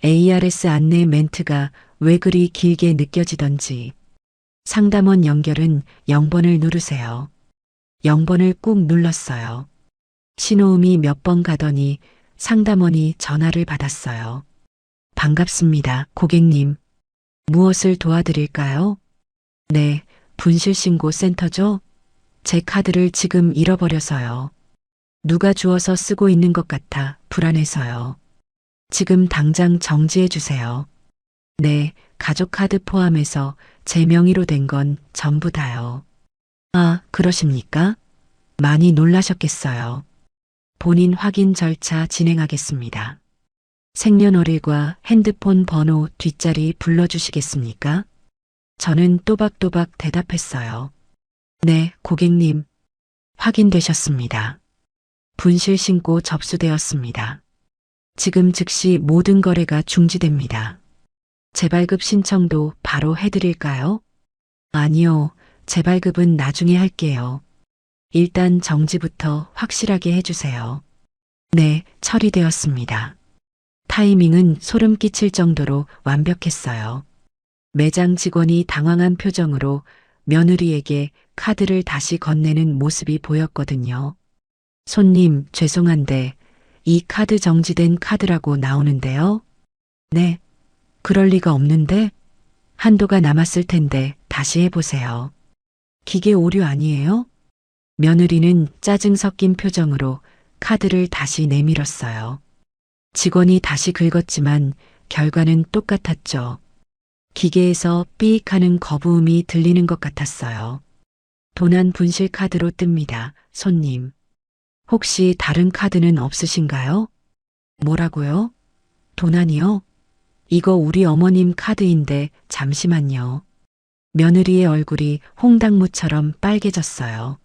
ARS 안내 멘트가 왜 그리 길게 느껴지던지. 상담원 연결은 0번을 누르세요. 0번을 꾹 눌렀어요. 신호음이 몇 번 가더니 상담원이 전화를 받았어요. 반갑습니다, 고객님. 무엇을 도와드릴까요? 네, 분실신고센터죠? 제 카드를 지금 잃어버려서요. 누가 주워서 쓰고 있는 것 같아 불안해서요. 지금 당장 정지해 주세요. 네, 가족카드 포함해서 제 명의로 된 건 전부 다요. 아, 그러십니까? 많이 놀라셨겠어요. 본인 확인 절차 진행하겠습니다. 생년월일과 핸드폰 번호 뒷자리 불러주시겠습니까? 저는 또박또박 대답했어요. 네, 고객님. 확인되셨습니다. 분실 신고 접수되었습니다. 지금 즉시 모든 거래가 중지됩니다. 재발급 신청도 바로 해드릴까요? 아니요, 재발급은 나중에 할게요. 일단 정지부터 확실하게 해주세요. 네, 처리되었습니다. 타이밍은 소름 끼칠 정도로 완벽했어요. 매장 직원이 당황한 표정으로 며느리에게 카드를 다시 건네는 모습이 보였거든요. 손님, 죄송한데 이 카드 정지된 카드라고 나오는데요. 네, 그럴 리가 없는데 한도가 남았을 텐데 다시 해보세요. 기계 오류 아니에요? 며느리는 짜증 섞인 표정으로 카드를 다시 내밀었어요. 직원이 다시 긁었지만 결과는 똑같았죠. 기계에서 삐익 하는 거부음이 들리는 것 같았어요. 도난 분실 카드로 뜹니다. 손님. 혹시 다른 카드는 없으신가요? 뭐라고요? 도난이요? 이거 우리 어머님 카드인데 잠시만요. 며느리의 얼굴이 홍당무처럼 빨개졌어요.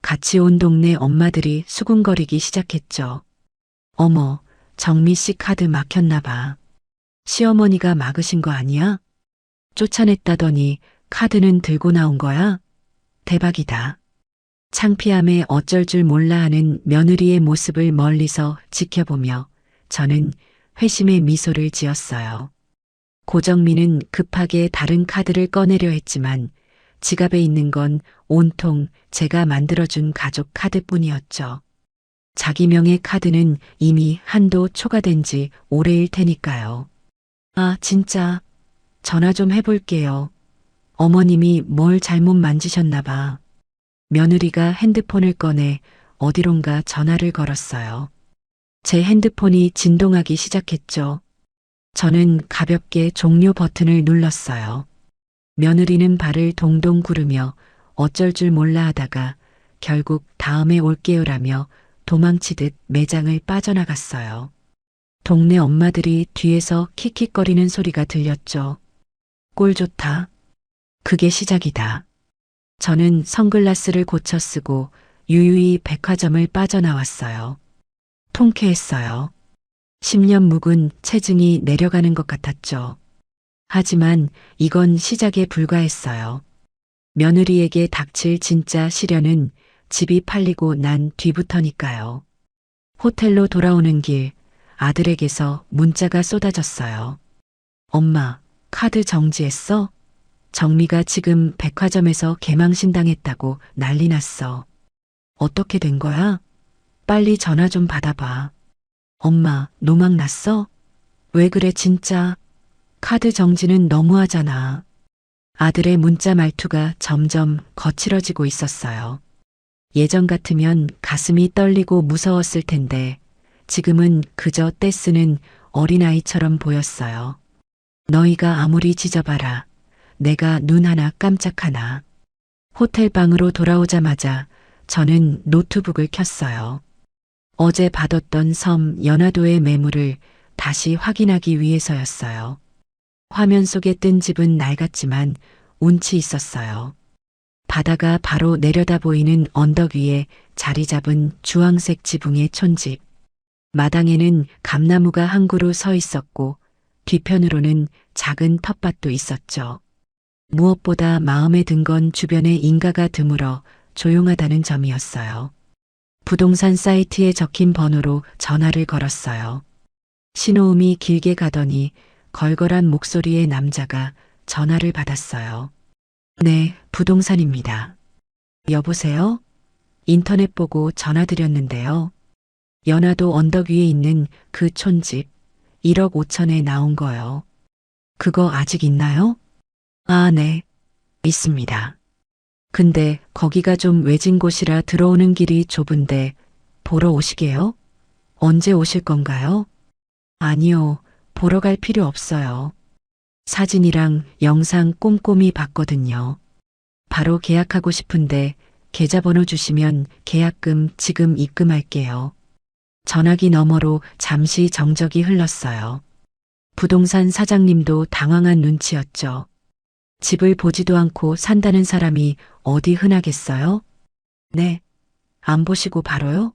같이 온 동네 엄마들이 수군거리기 시작했죠. 어머, 정미 씨 카드 막혔나 봐. 시어머니가 막으신 거 아니야? 쫓아냈다더니 카드는 들고 나온 거야? 대박이다. 창피함에 어쩔 줄 몰라 하는 며느리의 모습을 멀리서 지켜보며 저는 회심의 미소를 지었어요. 고정민은 급하게 다른 카드를 꺼내려 했지만 지갑에 있는 건 온통 제가 만들어준 가족 카드뿐이었죠. 자기 명의 카드는 이미 한도 초과된 지 오래일 테니까요. 아, 진짜. 전화 좀 해볼게요. 어머님이 뭘 잘못 만지셨나 봐. 며느리가 핸드폰을 꺼내 어디론가 전화를 걸었어요. 제 핸드폰이 진동하기 시작했죠. 저는 가볍게 종료 버튼을 눌렀어요. 며느리는 발을 동동 구르며 어쩔 줄 몰라 하다가 결국 다음에 올게요라며 도망치듯 매장을 빠져나갔어요. 동네 엄마들이 뒤에서 킥킥거리는 소리가 들렸죠. 꼴 좋다. 그게 시작이다. 저는 선글라스를 고쳐 쓰고 유유히 백화점을 빠져나왔어요. 통쾌했어요. 10년 묵은 체증이 내려가는 것 같았죠. 하지만 이건 시작에 불과했어요. 며느리에게 닥칠 진짜 시련은 집이 팔리고 난 뒤부터니까요. 호텔로 돌아오는 길 아들에게서 문자가 쏟아졌어요. 엄마, 카드 정지했어? 정미가 지금 백화점에서 개망신당했다고 난리 났어. 어떻게 된 거야? 빨리 전화 좀 받아봐. 엄마, 노망 났어? 왜 그래 진짜? 카드 정지는 너무하잖아. 아들의 문자 말투가 점점 거칠어지고 있었어요. 예전 같으면 가슴이 떨리고 무서웠을 텐데 지금은 그저 떼쓰는 어린아이처럼 보였어요. 너희가 아무리 짖어봐라. 내가 눈 하나 깜짝하나. 호텔 방으로 돌아오자마자 저는 노트북을 켰어요. 어제 받았던 섬 연화도의 매물을 다시 확인하기 위해서였어요. 화면 속에 뜬 집은 낡았지만 운치 있었어요. 바다가 바로 내려다 보이는 언덕 위에 자리 잡은 주황색 지붕의 촌집. 마당에는 감나무가 한 그루 서 있었고 뒤편으로는 작은 텃밭도 있었죠. 무엇보다 마음에 든 건 주변에 인가가 드물어 조용하다는 점이었어요. 부동산 사이트에 적힌 번호로 전화를 걸었어요. 신호음이 길게 가더니 걸걸한 목소리의 남자가 전화를 받았어요. 네, 부동산입니다. 여보세요? 인터넷 보고 전화드렸는데요. 연화도 언덕 위에 있는 그 촌집 1억 5천에 나온 거요. 그거 아직 있나요? 아, 네. 있습니다. 근데 거기가 좀 외진 곳이라 들어오는 길이 좁은데 보러 오시게요? 언제 오실 건가요? 아니요, 보러 갈 필요 없어요. 사진이랑 영상 꼼꼼히 봤거든요. 바로 계약하고 싶은데 계좌번호 주시면 계약금 지금 입금할게요. 전화기 너머로 잠시 정적이 흘렀어요. 부동산 사장님도 당황한 눈치였죠. 집을 보지도 않고 산다는 사람이 어디 흔하겠어요? 네. 안 보시고 바로요?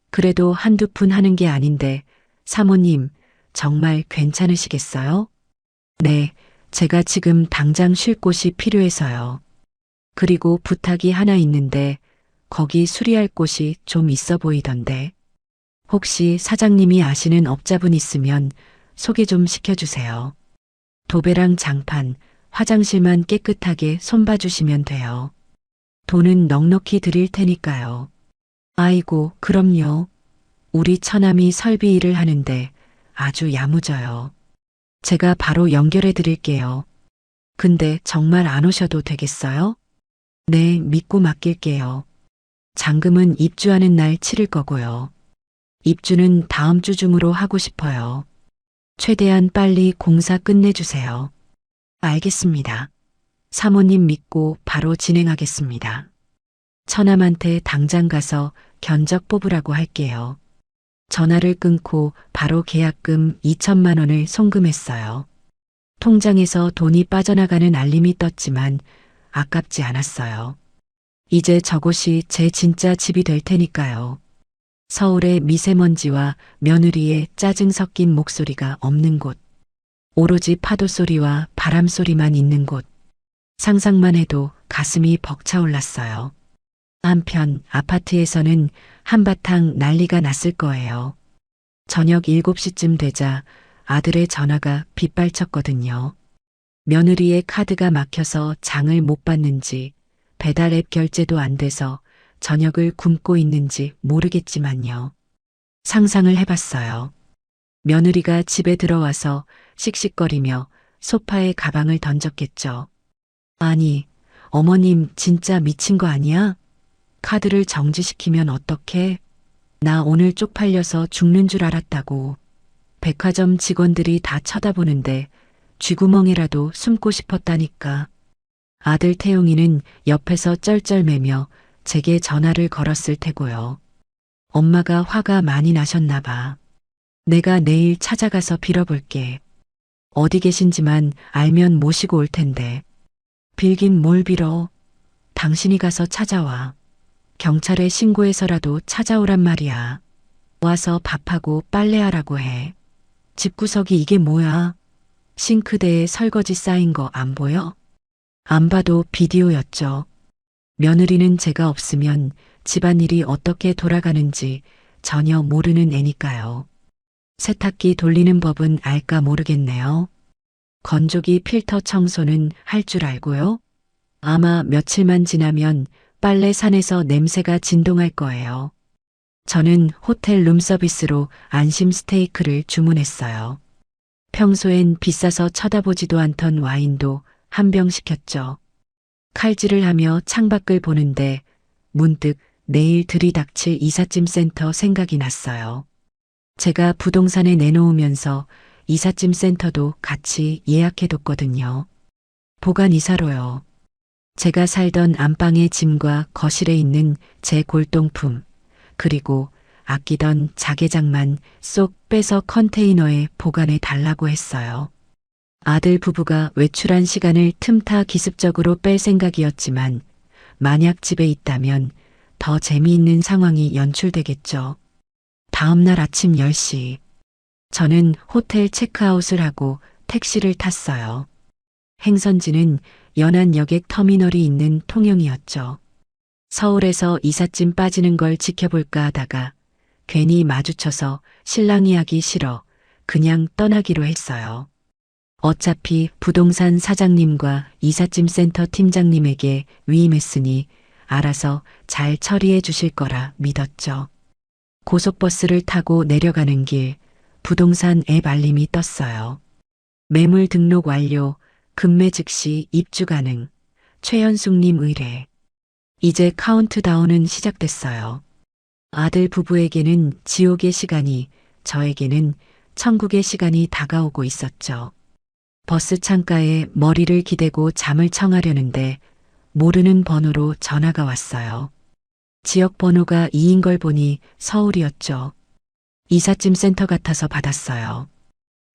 그래도 한두 푼 하는 게 아닌데, 사모님, 정말 괜찮으시겠어요? 네, 제가 지금 당장 쉴 곳이 필요해서요. 그리고 부탁이 하나 있는데, 거기 수리할 곳이 좀 있어 보이던데. 혹시 사장님이 아시는 업자분 있으면 소개 좀 시켜주세요. 도배랑 장판, 화장실만 깨끗하게 손봐주시면 돼요. 돈은 넉넉히 드릴 테니까요. 아이고, 그럼요. 우리 처남이 설비 일을 하는데 아주 야무져요. 제가 바로 연결해 드릴게요. 근데 정말 안 오셔도 되겠어요? 네, 믿고 맡길게요. 잔금은 입주하는 날 치를 거고요. 입주는 다음 주 중으로 하고 싶어요. 최대한 빨리 공사 끝내주세요. 알겠습니다. 사모님 믿고 바로 진행하겠습니다. 처남한테 당장 가서 견적 뽑으라고 할게요. 전화를 끊고 바로 계약금 2천만 원을 송금했어요. 통장에서 돈이 빠져나가는 알림이 떴지만 아깝지 않았어요. 이제 저곳이 제 진짜 집이 될 테니까요. 서울의 미세먼지와 며느리의 짜증 섞인 목소리가 없는 곳. 오로지 파도 소리와 바람 소리만 있는 곳. 상상만 해도 가슴이 벅차올랐어요. 한편 아파트에서는 한바탕 난리가 났을 거예요. 저녁 7시쯤 되자 아들의 전화가 빗발쳤거든요. 며느리의 카드가 막혀서 장을 못 받는지 배달 앱 결제도 안 돼서 저녁을 굶고 있는지 모르겠지만요. 상상을 해봤어요. 며느리가 집에 들어와서 씩씩거리며 소파에 가방을 던졌겠죠. 아니, 어머님 진짜 미친 거 아니야? 카드를 정지시키면 어떡해? 나 오늘 쪽팔려서 죽는 줄 알았다고. 백화점 직원들이 다 쳐다보는데 쥐구멍이라도 숨고 싶었다니까. 아들 태용이는 옆에서 쩔쩔매며 제게 전화를 걸었을 테고요. 엄마가 화가 많이 나셨나 봐. 내가 내일 찾아가서 빌어볼게. 어디 계신지만 알면 모시고 올 텐데. 빌긴 뭘 빌어. 당신이 가서 찾아와. 경찰에 신고해서라도 찾아오란 말이야. 와서 밥하고 빨래하라고 해. 집구석이 이게 뭐야? 싱크대에 설거지 쌓인 거 안 보여? 안 봐도 비디오였죠. 며느리는 제가 없으면 집안일이 어떻게 돌아가는지 전혀 모르는 애니까요. 세탁기 돌리는 법은 알까 모르겠네요. 건조기 필터 청소는 할 줄 알고요. 아마 며칠만 지나면 빨래산에서 냄새가 진동할 거예요. 저는 호텔 룸서비스로 안심 스테이크를 주문했어요. 평소엔 비싸서 쳐다보지도 않던 와인도 한 병 시켰죠. 칼질을 하며 창밖을 보는데 문득 내일 들이닥칠 이삿짐 센터 생각이 났어요. 제가 부동산에 내놓으면서 이삿짐 센터도 같이 예약해뒀거든요. 보관 이사로요. 제가 살던 안방의 짐과 거실에 있는 제 골동품, 그리고 아끼던 자개장만 쏙 빼서 컨테이너에 보관해 달라고 했어요. 아들 부부가 외출한 시간을 틈타 기습적으로 뺄 생각이었지만 만약 집에 있다면 더 재미있는 상황이 연출되겠죠. 다음 날 아침 10시. 저는 호텔 체크아웃을 하고 택시를 탔어요. 행선지는 연안 여객 터미널이 있는 통영이었죠. 서울에서 이삿짐 빠지는 걸 지켜볼까 하다가 괜히 마주쳐서 실랑이 하기 싫어 그냥 떠나기로 했어요. 어차피 부동산 사장님과 이삿짐 센터 팀장님에게 위임했으니 알아서 잘 처리해 주실 거라 믿었죠. 고속버스를 타고 내려가는 길 부동산 앱 알림이 떴어요. 매물 등록 완료, 급매 즉시 입주 가능, 최현숙님 의뢰. 이제 카운트다운은 시작됐어요. 아들 부부에게는 지옥의 시간이, 저에게는 천국의 시간이 다가오고 있었죠. 버스 창가에 머리를 기대고 잠을 청하려는데 모르는 번호로 전화가 왔어요. 지역 번호가 2인 걸 보니 서울이었죠. 이삿짐 센터 같아서 받았어요.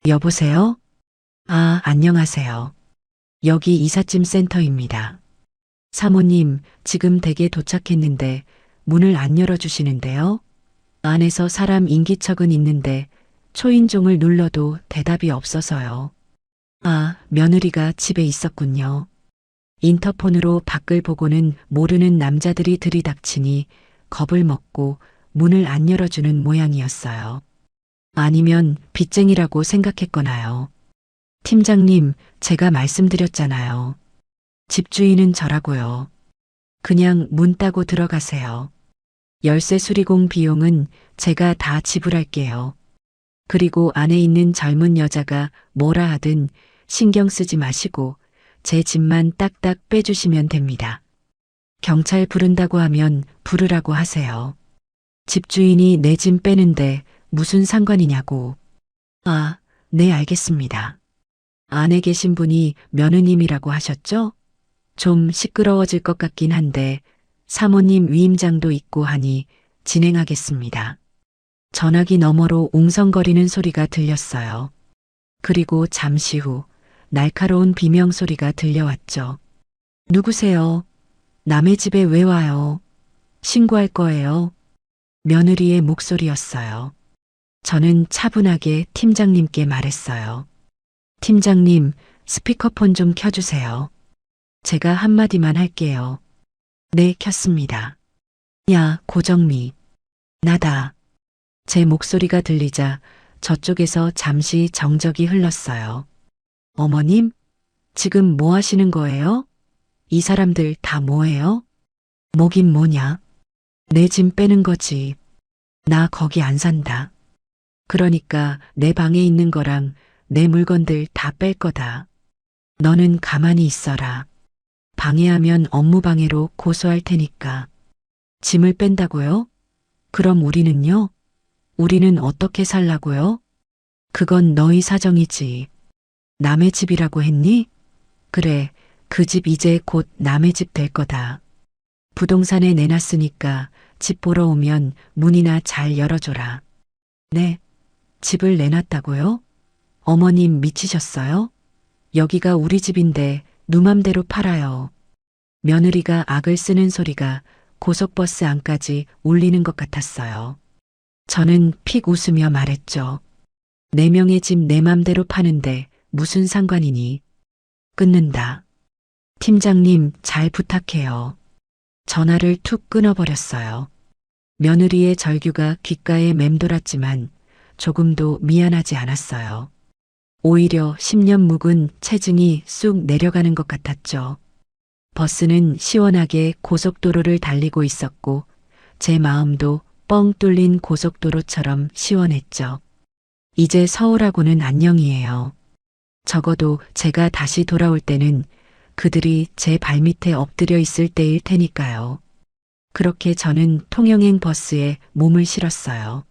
여보세요? 아, 안녕하세요. 여기 이삿짐 센터입니다. 사모님, 지금 댁에 도착했는데 문을 안 열어주시는데요? 안에서 사람 인기척은 있는데 초인종을 눌러도 대답이 없어서요. 아, 며느리가 집에 있었군요. 인터폰으로 밖을 보고는 모르는 남자들이 들이닥치니 겁을 먹고 문을 안 열어주는 모양이었어요. 아니면 빚쟁이라고 생각했거나요. 팀장님, 제가 말씀드렸잖아요. 집주인은 저라고요. 그냥 문 따고 들어가세요. 열쇠 수리공 비용은 제가 다 지불할게요. 그리고 안에 있는 젊은 여자가 뭐라 하든 신경 쓰지 마시고 제 짐만 딱딱 빼주시면 됩니다. 경찰 부른다고 하면 부르라고 하세요. 집주인이 내 짐 빼는데 무슨 상관이냐고. 아, 네, 알겠습니다. 안에 계신 분이 며느님이라고 하셨죠? 좀 시끄러워질 것 같긴 한데 사모님 위임장도 있고 하니 진행하겠습니다. 전화기 너머로 웅성거리는 소리가 들렸어요. 그리고 잠시 후 날카로운 비명 소리가 들려왔죠. 누구세요? 남의 집에 왜 와요? 신고할 거예요. 며느리의 목소리였어요. 저는 차분하게 팀장님께 말했어요. 팀장님, 스피커폰 좀 켜주세요. 제가 한마디만 할게요. 네, 켰습니다. 야, 고정미. 나다. 제 목소리가 들리자 저쪽에서 잠시 정적이 흘렀어요. 어머님? 지금 뭐 하시는 거예요? 이 사람들 다 뭐예요? 뭐긴 뭐냐? 내 짐 빼는 거지. 나 거기 안 산다. 그러니까 내 방에 있는 거랑 내 물건들 다 뺄 거다. 너는 가만히 있어라. 방해하면 업무방해로 고소할 테니까. 짐을 뺀다고요? 그럼 우리는요? 우리는 어떻게 살라고요? 그건 너희 사정이지. 남의 집이라고 했니? 그래, 그 집 이제 곧 남의 집 될 거다. 부동산에 내놨으니까 집 보러 오면 문이나 잘 열어줘라. 네, 집을 내놨다고요? 어머님 미치셨어요? 여기가 우리 집인데 누맘대로 팔아요. 며느리가 악을 쓰는 소리가 고속버스 안까지 울리는 것 같았어요. 저는 픽 웃으며 말했죠. 네 명의 집 내 맘대로 파는데 무슨 상관이니? 끊는다. 팀장님, 잘 부탁해요. 전화를 툭 끊어버렸어요. 며느리의 절규가 귓가에 맴돌았지만 조금도 미안하지 않았어요. 오히려 10년 묵은 체증이 쑥 내려가는 것 같았죠. 버스는 시원하게 고속도로를 달리고 있었고 제 마음도 뻥 뚫린 고속도로처럼 시원했죠. 이제 서울하고는 안녕이에요. 적어도 제가 다시 돌아올 때는 그들이 제 발밑에 엎드려 있을 때일 테니까요. 그렇게 저는 통영행 버스에 몸을 실었어요.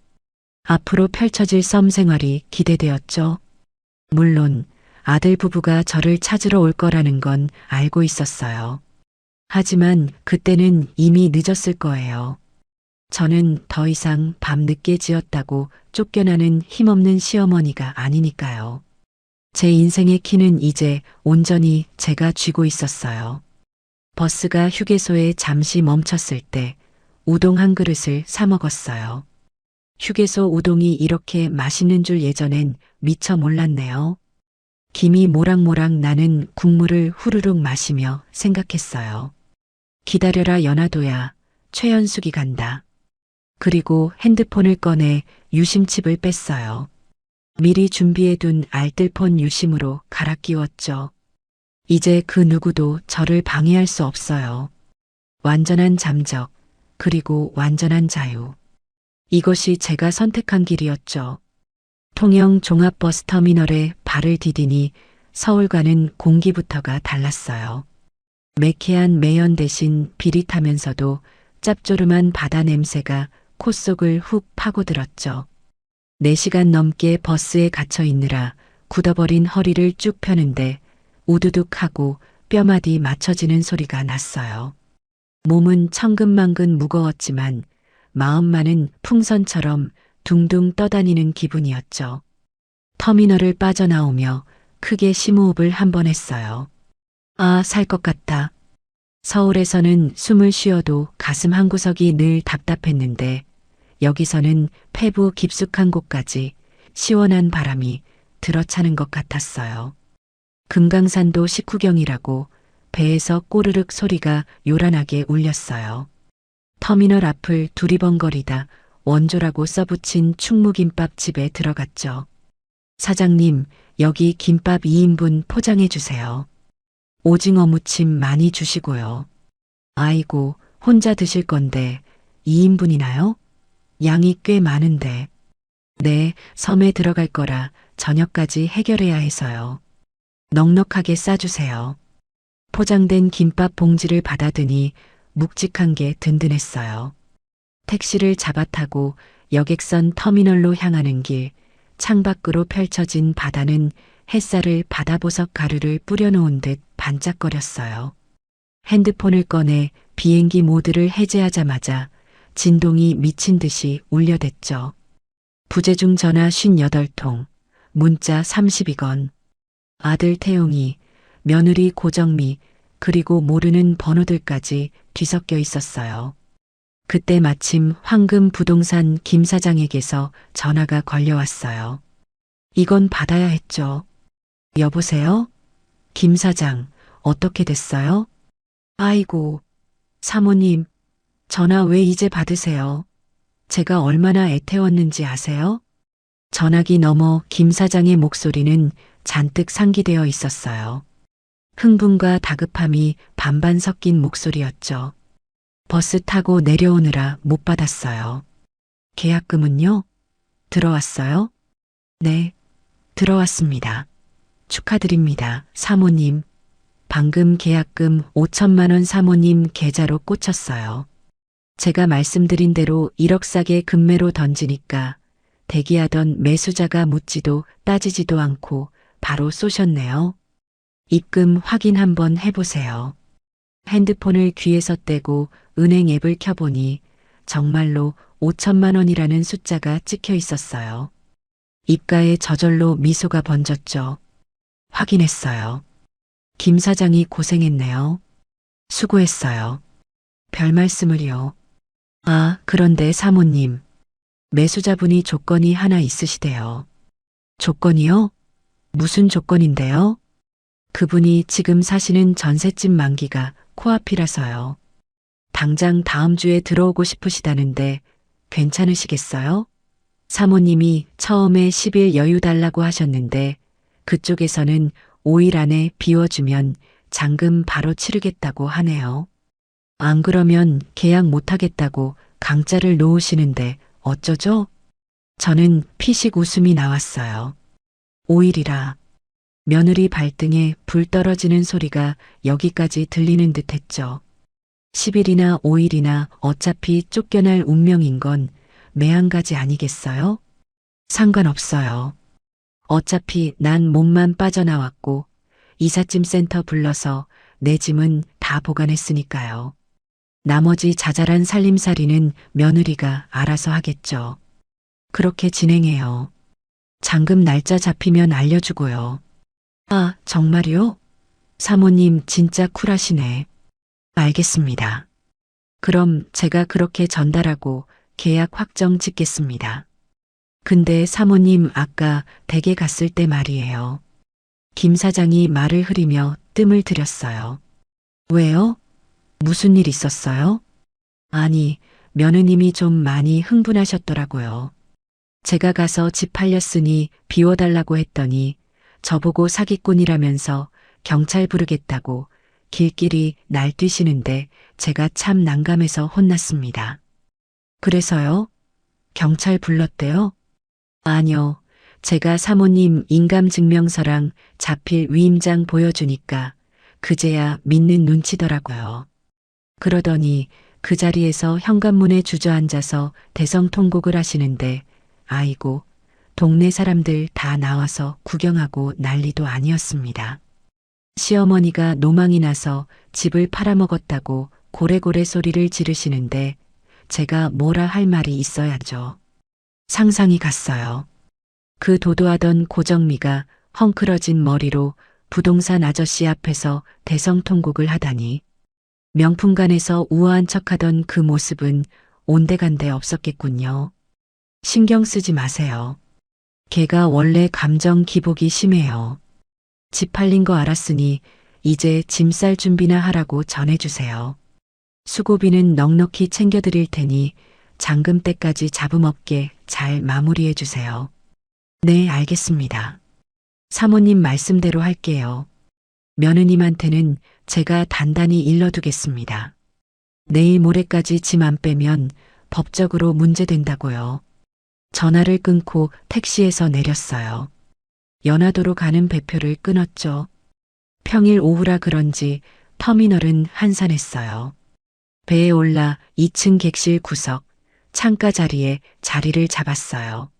앞으로 펼쳐질 썸 생활이 기대되었죠. 물론 아들 부부가 저를 찾으러 올 거라는 건 알고 있었어요. 하지만 그때는 이미 늦었을 거예요. 저는 더 이상 밤 늦게 지었다고 쫓겨나는 힘없는 시어머니가 아니니까요. 제 인생의 키는 이제 온전히 제가 쥐고 있었어요. 버스가 휴게소에 잠시 멈췄을 때 우동 한 그릇을 사 먹었어요. 휴게소 우동이 이렇게 맛있는 줄 예전엔 미처 몰랐네요. 김이 모락모락 나는 국물을 후루룩 마시며 생각했어요. 기다려라 연하도야, 최연숙이 간다. 그리고 핸드폰을 꺼내 유심칩을 뺐어요. 미리 준비해둔 알뜰폰 유심으로 갈아 끼웠죠. 이제 그 누구도 저를 방해할 수 없어요. 완전한 잠적, 그리고 완전한 자유. 이것이 제가 선택한 길이었죠. 통영 종합버스터미널에 발을 디디니 서울과는 공기부터가 달랐어요. 매캐한 매연 대신 비릿하면서도 짭조름한 바다 냄새가 콧속을 훅 파고들었죠. 4시간 넘게 버스에 갇혀 있느라 굳어버린 허리를 쭉 펴는데 우두둑 하고 뼈마디 맞춰지는 소리가 났어요. 몸은 천근만근 무거웠지만 마음만은 풍선처럼 둥둥 떠다니는 기분이었죠. 터미널을 빠져나오며 크게 심호흡을 한 번 했어요. 아, 살 것 같다. 서울에서는 숨을 쉬어도 가슴 한구석이 늘 답답했는데 여기서는 폐부 깊숙한 곳까지 시원한 바람이 들어차는 것 같았어요. 금강산도 식후경이라고 배에서 꼬르륵 소리가 요란하게 울렸어요. 터미널 앞을 두리번거리다 원조라고 써붙인 충무김밥 집에 들어갔죠. 사장님, 여기 김밥 2인분 포장해 주세요. 오징어 무침 많이 주시고요. 아이고, 혼자 드실 건데 2인분이나요? 양이 꽤 많은데. 네, 섬에 들어갈 거라 저녁까지 해결해야 해서요. 넉넉하게 싸주세요. 포장된 김밥 봉지를 받아드니 묵직한 게 든든했어요. 택시를 잡아타고 여객선 터미널로 향하는 길, 창밖으로 펼쳐진 바다는 햇살을 바다보석 가루를 뿌려놓은 듯 반짝거렸어요. 핸드폰을 꺼내 비행기 모드를 해제하자마자 진동이 미친 듯이 울려댔죠. 부재중 전화 58통, 문자 32건. 아들 태용이, 며느리 고정미, 그리고 모르는 번호들까지 뒤섞여 있었어요. 그때 마침 황금 부동산 김 사장에게서 전화가 걸려왔어요. 이건 받아야 했죠. 여보세요? 김 사장, 어떻게 됐어요? 아이고, 사모님, 전화 왜 이제 받으세요? 제가 얼마나 애태웠는지 아세요? 전화기 너머 김 사장의 목소리는 잔뜩 상기되어 있었어요. 흥분과 다급함이 반반 섞인 목소리였죠. 버스 타고 내려오느라 못 받았어요. 계약금은요? 들어왔어요? 네, 들어왔습니다. 축하드립니다, 사모님. 방금 계약금 5천만 원 사모님 계좌로 꽂혔어요. 제가 말씀드린 대로 1억 싸게 금매로 던지니까 대기하던 매수자가 묻지도 따지지도 않고 바로 쏘셨네요. 입금 확인 한번 해보세요. 핸드폰을 귀에서 떼고 은행 앱을 켜보니 정말로 5천만 원이라는 숫자가 찍혀 있었어요. 입가에 저절로 미소가 번졌죠. 확인했어요. 김 사장이 고생했네요. 수고했어요. 별 말씀을요. 아, 그런데 사모님. 매수자분이 조건이 하나 있으시대요. 조건이요? 무슨 조건인데요? 그분이 지금 사시는 전셋집 만기가 코앞이라서요. 당장 다음 주에 들어오고 싶으시다는데 괜찮으시겠어요? 사모님이 처음에 10일 여유 달라고 하셨는데 그쪽에서는 5일 안에 비워주면 잔금 바로 치르겠다고 하네요. 안 그러면 계약 못하겠다고 강짜를 놓으시는데 어쩌죠? 저는 피식 웃음이 나왔어요. 5일이라. 며느리 발등에 불 떨어지는 소리가 여기까지 들리는 듯 했죠. 10일이나 5일이나 어차피 쫓겨날 운명인 건 매한가지 아니겠어요? 상관없어요. 어차피 난 몸만 빠져나왔고 이삿짐 센터 불러서 내 짐은 다 보관했으니까요. 나머지 자잘한 살림살이는 며느리가 알아서 하겠죠. 그렇게 진행해요. 잔금 날짜 잡히면 알려주고요. 아, 정말요? 사모님 진짜 쿨하시네. 알겠습니다. 그럼 제가 그렇게 전달하고 계약 확정 짓겠습니다. 근데 사모님 아까 댁에 갔을 때 말이에요. 김 사장이 말을 흐리며 뜸을 들였어요. 왜요? 무슨 일 있었어요? 아니, 며느님이 좀 많이 흥분하셨더라고요. 제가 가서 집 팔렸으니 비워달라고 했더니 저보고 사기꾼이라면서 경찰 부르겠다고 길길이 날뛰시는데 제가 참 난감해서 혼났습니다. 그래서요? 경찰 불렀대요? 아니요. 제가 사모님 인감증명서랑 자필 위임장 보여주니까 그제야 믿는 눈치더라고요. 그러더니 그 자리에서 현관문에 주저앉아서 대성통곡을 하시는데 아이고, 동네 사람들 다 나와서 구경하고 난리도 아니었습니다. 시어머니가 노망이 나서 집을 팔아먹었다고 고래고래 소리를 지르시는데 제가 뭐라 할 말이 있어야죠. 상상이 갔어요. 그 도도하던 고정미가 헝클어진 머리로 부동산 아저씨 앞에서 대성통곡을 하다니. 명품관에서 우아한 척하던 그 모습은 온데간데 없었겠군요. 신경 쓰지 마세요. 걔가 원래 감정 기복이 심해요. 집 팔린 거 알았으니 이제 짐 쌀 준비나 하라고 전해주세요. 수고비는 넉넉히 챙겨드릴 테니 잔금 때까지 잡음 없게 잘 마무리해 주세요. 네, 알겠습니다. 사모님 말씀대로 할게요. 며느님한테는 제가 단단히 일러두겠습니다. 내일 모레까지 짐 안 빼면 법적으로 문제된다고요. 전화를 끊고 택시에서 내렸어요. 연화도로 가는 배표를 끊었죠. 평일 오후라 그런지 터미널은 한산했어요. 배에 올라 2층 객실 구석, 창가 자리에 자리를 잡았어요.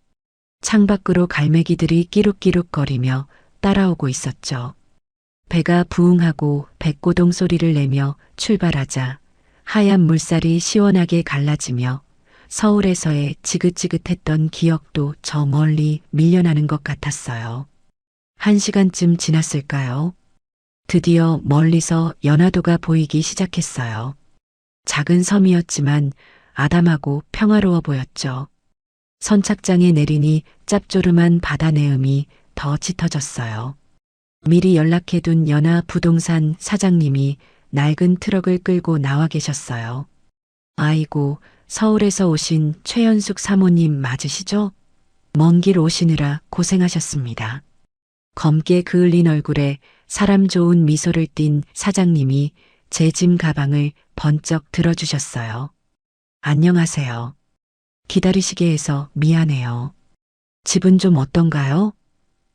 창밖으로 갈매기들이 끼룩끼룩거리며 따라오고 있었죠. 배가 부응하고 백고동 소리를 내며 출발하자 하얀 물살이 시원하게 갈라지며 서울에서의 지긋지긋했던 기억도 저 멀리 밀려나는 것 같았어요. 1시간쯤 지났을까요? 드디어 멀리서 연화도가 보이기 시작했어요. 작은 섬이었지만 아담하고 평화로워 보였죠. 선착장에 내리니 짭조름한 바다 내음이 더 짙어졌어요. 미리 연락해둔 연화 부동산 사장님이 낡은 트럭을 끌고 나와 계셨어요. 아이고, 서울에서 오신 최연숙 사모님 맞으시죠? 먼 길 오시느라 고생하셨습니다. 검게 그을린 얼굴에 사람 좋은 미소를 띤 사장님이 제 짐 가방을 번쩍 들어주셨어요. 안녕하세요. 기다리시게 해서 미안해요. 집은 좀 어떤가요?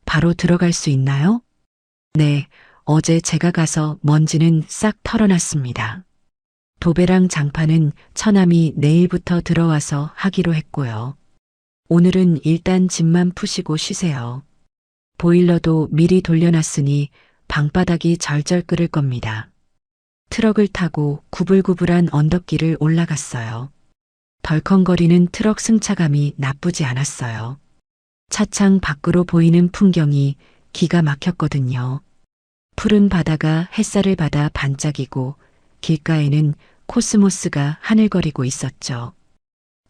바로 들어갈 수 있나요? 네, 어제 제가 가서 먼지는 싹 털어놨습니다. 도배랑 장판은 처남이 내일부터 들어와서 하기로 했고요. 오늘은 일단 짐만 푸시고 쉬세요. 보일러도 미리 돌려놨으니 방바닥이 절절 끓을 겁니다. 트럭을 타고 구불구불한 언덕길을 올라갔어요. 덜컹거리는 트럭 승차감이 나쁘지 않았어요. 차창 밖으로 보이는 풍경이 기가 막혔거든요. 푸른 바다가 햇살을 받아 반짝이고 길가에는 코스모스가 하늘거리고 있었죠.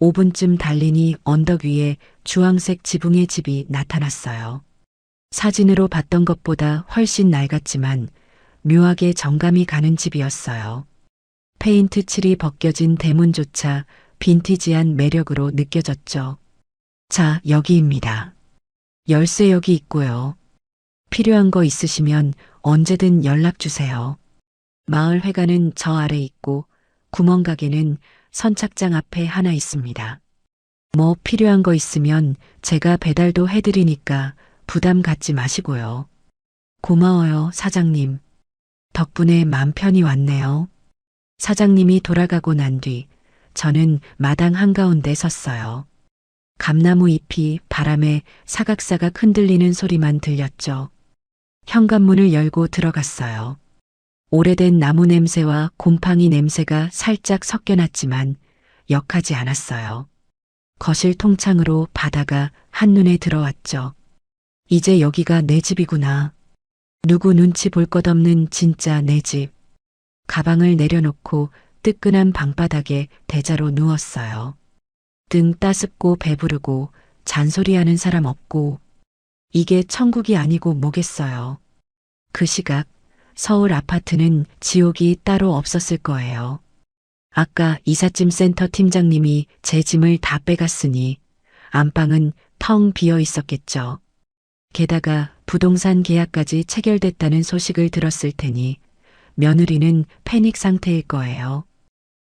5분쯤 달리니 언덕 위에 주황색 지붕의 집이 나타났어요. 사진으로 봤던 것보다 훨씬 낡았지만 묘하게 정감이 가는 집이었어요. 페인트 칠이 벗겨진 대문조차 빈티지한 매력으로 느껴졌죠. 자, 여기입니다. 열쇠 여기 있고요. 필요한 거 있으시면 언제든 연락 주세요. 마을 회관은 저 아래 있고 구멍가게는 선착장 앞에 하나 있습니다. 뭐 필요한 거 있으면 제가 배달도 해드리니까 부담 갖지 마시고요. 고마워요, 사장님. 덕분에 맘 편히 왔네요. 사장님이 돌아가고 난 뒤 저는 마당 한가운데 섰어요. 감나무 잎이 바람에 사각사각 흔들리는 소리만 들렸죠. 현관문을 열고 들어갔어요. 오래된 나무 냄새와 곰팡이 냄새가 살짝 섞여났지만 역하지 않았어요. 거실 통창으로 바다가 한눈에 들어왔죠. 이제 여기가 내 집이구나. 누구 눈치 볼 것 없는 진짜 내 집. 가방을 내려놓고 뜨끈한 방바닥에 대자로 누웠어요. 등 따숩고 배부르고 잔소리하는 사람 없고 이게 천국이 아니고 뭐겠어요. 그 시각 서울 아파트는 지옥이 따로 없었을 거예요. 아까 이삿짐 센터 팀장님이 제 짐을 다 빼갔으니 안방은 텅 비어 있었겠죠. 게다가 부동산 계약까지 체결됐다는 소식을 들었을 테니 며느리는 패닉 상태일 거예요.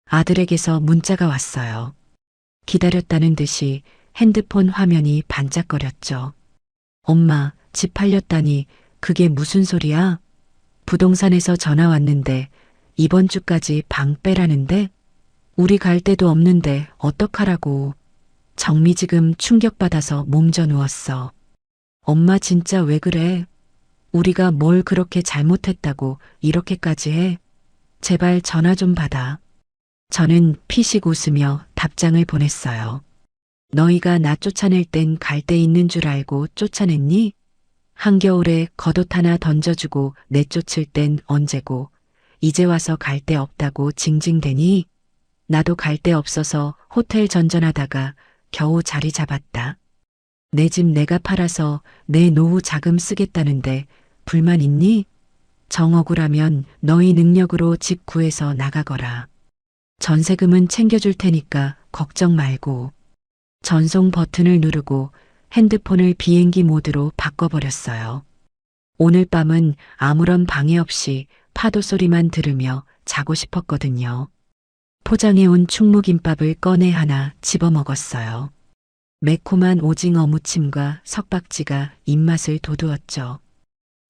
아들에게서 문자가 왔어요. 기다렸다는 듯이 핸드폰 화면이 반짝거렸죠. 엄마, 집 팔렸다니 그게 무슨 소리야? 부동산에서 전화 왔는데 이번 주까지 방 빼라는데? 우리 갈 데도 없는데 어떡하라고. 정미 지금 충격받아서 몸져 누웠어. 엄마 진짜 왜 그래? 우리가 뭘 그렇게 잘못했다고 이렇게까지 해? 제발 전화 좀 받아. 저는 피식 웃으며 답장을 보냈어요. 너희가 나 쫓아낼 땐 갈 데 있는 줄 알고 쫓아냈니? 한겨울에 겉옷 하나 던져주고 내쫓을 땐 언제고, 이제 와서 갈 데 없다고 징징대니? 나도 갈 데 없어서 호텔 전전하다가 겨우 자리 잡았다. 내 집 내가 팔아서 내 노후 자금 쓰겠다는데 불만 있니? 정 억울하면 너희 능력으로 집 구해서 나가거라. 전세금은 챙겨줄 테니까 걱정 말고. 전송 버튼을 누르고 핸드폰을 비행기 모드로 바꿔버렸어요. 오늘 밤은 아무런 방해 없이 파도 소리만 들으며 자고 싶었거든요. 포장해온 충무김밥을 꺼내 하나 집어 먹었어요. 매콤한 오징어 무침과 석박지가 입맛을 돋우었죠.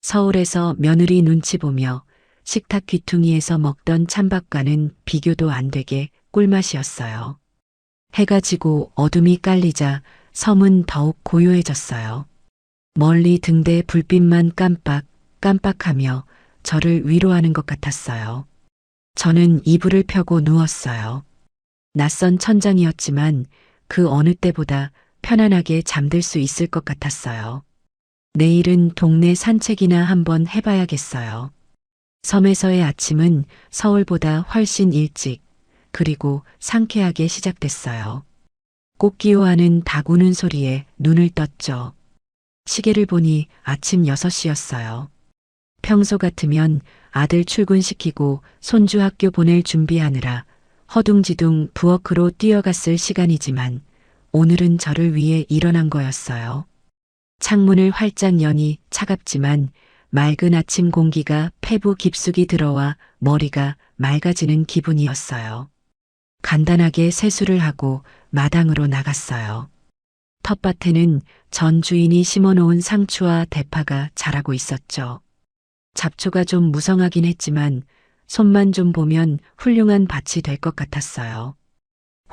서울에서 며느리 눈치 보며 식탁 귀퉁이에서 먹던 찬밥과는 비교도 안 되게 꿀맛이었어요. 해가 지고 어둠이 깔리자 섬은 더욱 고요해졌어요. 멀리 등대 불빛만 깜빡깜빡하며 저를 위로하는 것 같았어요. 저는 이불을 펴고 누웠어요. 낯선 천장이었지만 그 어느 때보다 편안하게 잠들 수 있을 것 같았어요. 내일은 동네 산책이나 한번 해봐야겠어요. 섬에서의 아침은 서울보다 훨씬 일찍, 그리고 상쾌하게 시작됐어요. 꽃기호하는 닭 우는 소리에 눈을 떴죠. 시계를 보니 아침 6시였어요. 평소 같으면 아들 출근시키고 손주 학교 보낼 준비하느라 허둥지둥 부엌으로 뛰어갔을 시간이지만 오늘은 저를 위해 일어난 거였어요. 창문을 활짝 여니 차갑지만 맑은 아침 공기가 폐부 깊숙이 들어와 머리가 맑아지는 기분이었어요. 간단하게 세수를 하고 마당으로 나갔어요. 텃밭에는 전 주인이 심어놓은 상추와 대파가 자라고 있었죠. 잡초가 좀 무성하긴 했지만 손만 좀 보면 훌륭한 밭이 될 것 같았어요.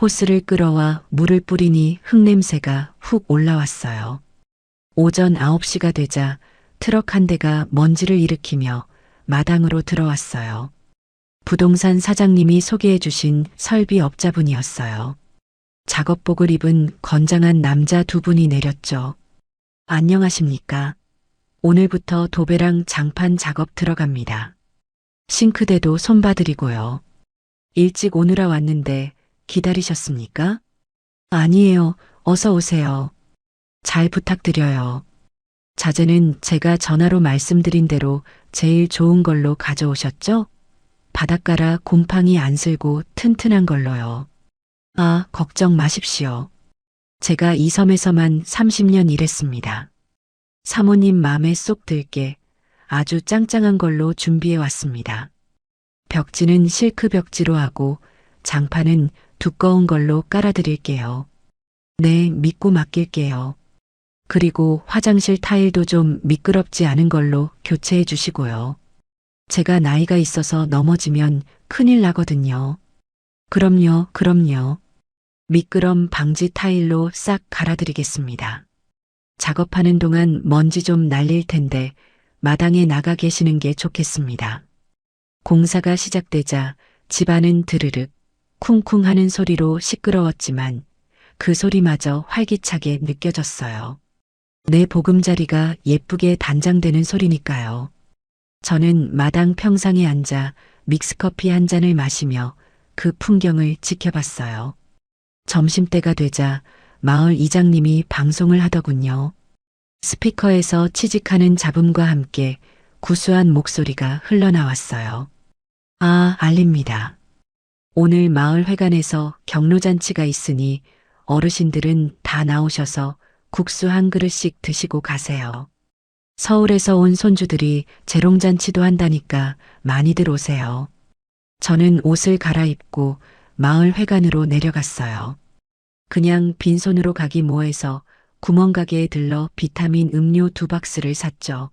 호스를 끌어와 물을 뿌리니 흙냄새가 훅 올라왔어요. 오전 9시가 되자 트럭 한 대가 먼지를 일으키며 마당으로 들어왔어요. 부동산 사장님이 소개해 주신 설비업자분이었어요. 작업복을 입은 건장한 남자 두 분이 내렸죠. 안녕하십니까? 오늘부터 도배랑 장판 작업 들어갑니다. 싱크대도 손봐드리고요. 일찍 오느라 왔는데 기다리셨습니까? 아니에요. 어서 오세요. 잘 부탁드려요. 자재는 제가 전화로 말씀드린 대로 제일 좋은 걸로 가져오셨죠? 바닷가라 곰팡이 안 슬고 튼튼한 걸로요. 아, 걱정 마십시오. 제가 이 섬에서만 30년 일했습니다. 사모님 마음에 쏙 들게 아주 짱짱한 걸로 준비해 왔습니다. 벽지는 실크 벽지로 하고 장판은 두꺼운 걸로 깔아드릴게요. 네, 믿고 맡길게요. 그리고 화장실 타일도 좀 미끄럽지 않은 걸로 교체해 주시고요. 제가 나이가 있어서 넘어지면 큰일 나거든요. 그럼요. 미끄럼 방지 타일로 싹 갈아드리겠습니다. 작업하는 동안 먼지 좀 날릴 텐데 마당에 나가 계시는 게 좋겠습니다. 공사가 시작되자 집안은 드르륵 쿵쿵 하는 소리로 시끄러웠지만 그 소리마저 활기차게 느껴졌어요. 내 보금자리가 예쁘게 단장되는 소리니까요. 저는 마당 평상에 앉아 믹스커피 한 잔을 마시며 그 풍경을 지켜봤어요. 점심때가 되자 마을 이장님이 방송을 하더군요. 스피커에서 취직하는 잡음과 함께 구수한 목소리가 흘러나왔어요. 아, 알립니다. 오늘 마을 회관에서 경로잔치가 있으니 어르신들은 다 나오셔서 국수 한 그릇씩 드시고 가세요. 서울에서 온 손주들이 재롱잔치도 한다니까 많이들 오세요. 저는 옷을 갈아입고 마을 회관으로 내려갔어요. 그냥 빈손으로 가기 뭐해서 구멍가게에 들러 비타민 음료 2박스를 샀죠.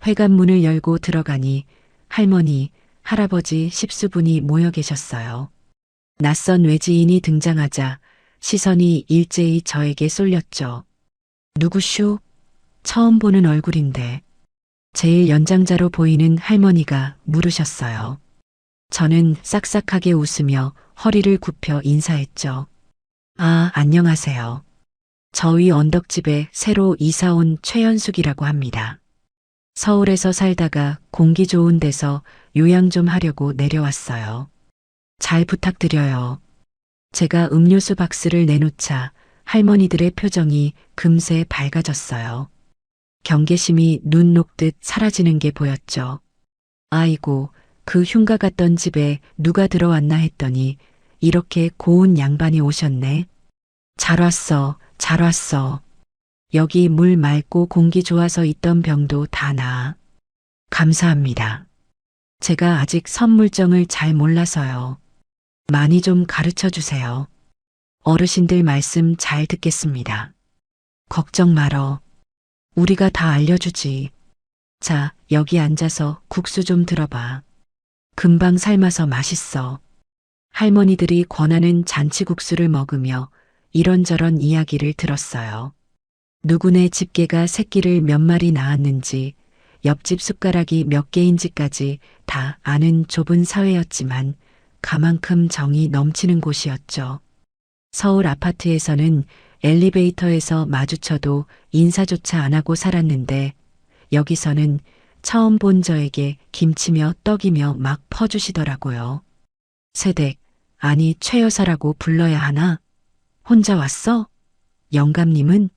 회관 문을 열고 들어가니 할머니, 할아버지 10수분이 모여 계셨어요. 낯선 외지인이 등장하자 시선이 일제히 저에게 쏠렸죠. 누구슈? 처음 보는 얼굴인데. 제일 연장자로 보이는 할머니가 물으셨어요. 저는 싹싹하게 웃으며 허리를 굽혀 인사했죠. 아, 안녕하세요. 저희 언덕집에 새로 이사 온 최연숙이라고 합니다. 서울에서 살다가 공기 좋은 데서 요양 좀 하려고 내려왔어요. 잘 부탁드려요. 제가 음료수 박스를 내놓자 할머니들의 표정이 금세 밝아졌어요. 경계심이 눈 녹듯 사라지는 게 보였죠. 아이고, 그 흉가 같던 집에 누가 들어왔나 했더니 이렇게 고운 양반이 오셨네. 잘 왔어, 잘 왔어. 여기 물 맑고 공기 좋아서 있던 병도 다 나아. 감사합니다. 제가 아직 선물정을 잘 몰라서요. 많이 좀 가르쳐 주세요. 어르신들 말씀 잘 듣겠습니다. 걱정 말어. 우리가 다 알려주지. 자, 여기 앉아서 국수 좀 들어봐. 금방 삶아서 맛있어. 할머니들이 권하는 잔치국수를 먹으며 이런저런 이야기를 들었어요. 누구네 집게가 새끼를 몇 마리 낳았는지, 옆집 숟가락이 몇 개인지까지 다 아는 좁은 사회였지만 가만큼 정이 넘치는 곳이었죠. 서울 아파트에서는 엘리베이터에서 마주쳐도 인사조차 안 하고 살았는데 여기서는 처음 본 저에게 김치며 떡이며 막 퍼주시더라고요. 세댁, 아니 최 여사라고 불러야 하나? 혼자 왔어? 영감님은?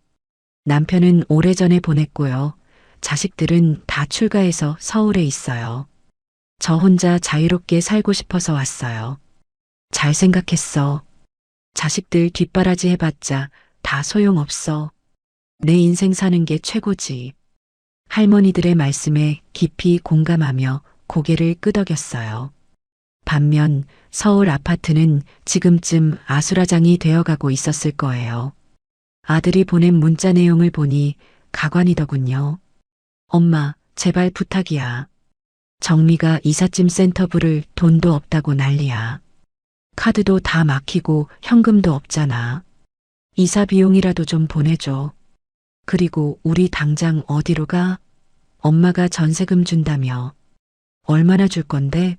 남편은 오래전에 보냈고요. 자식들은 다 출가해서 서울에 있어요. 저 혼자 자유롭게 살고 싶어서 왔어요. 잘 생각했어. 자식들 뒷바라지 해봤자 다 소용없어. 내 인생 사는 게 최고지. 할머니들의 말씀에 깊이 공감하며 고개를 끄덕였어요. 반면 서울 아파트는 지금쯤 아수라장이 되어가고 있었을 거예요. 아들이 보낸 문자 내용을 보니 가관이더군요. 엄마, 제발 부탁이야. 정미가 이삿짐 센터 부를 돈도 없다고 난리야. 카드도 다 막히고 현금도 없잖아. 이사 비용이라도 좀 보내줘. 그리고 우리 당장 어디로 가? 엄마가 전세금 준다며. 얼마나 줄 건데?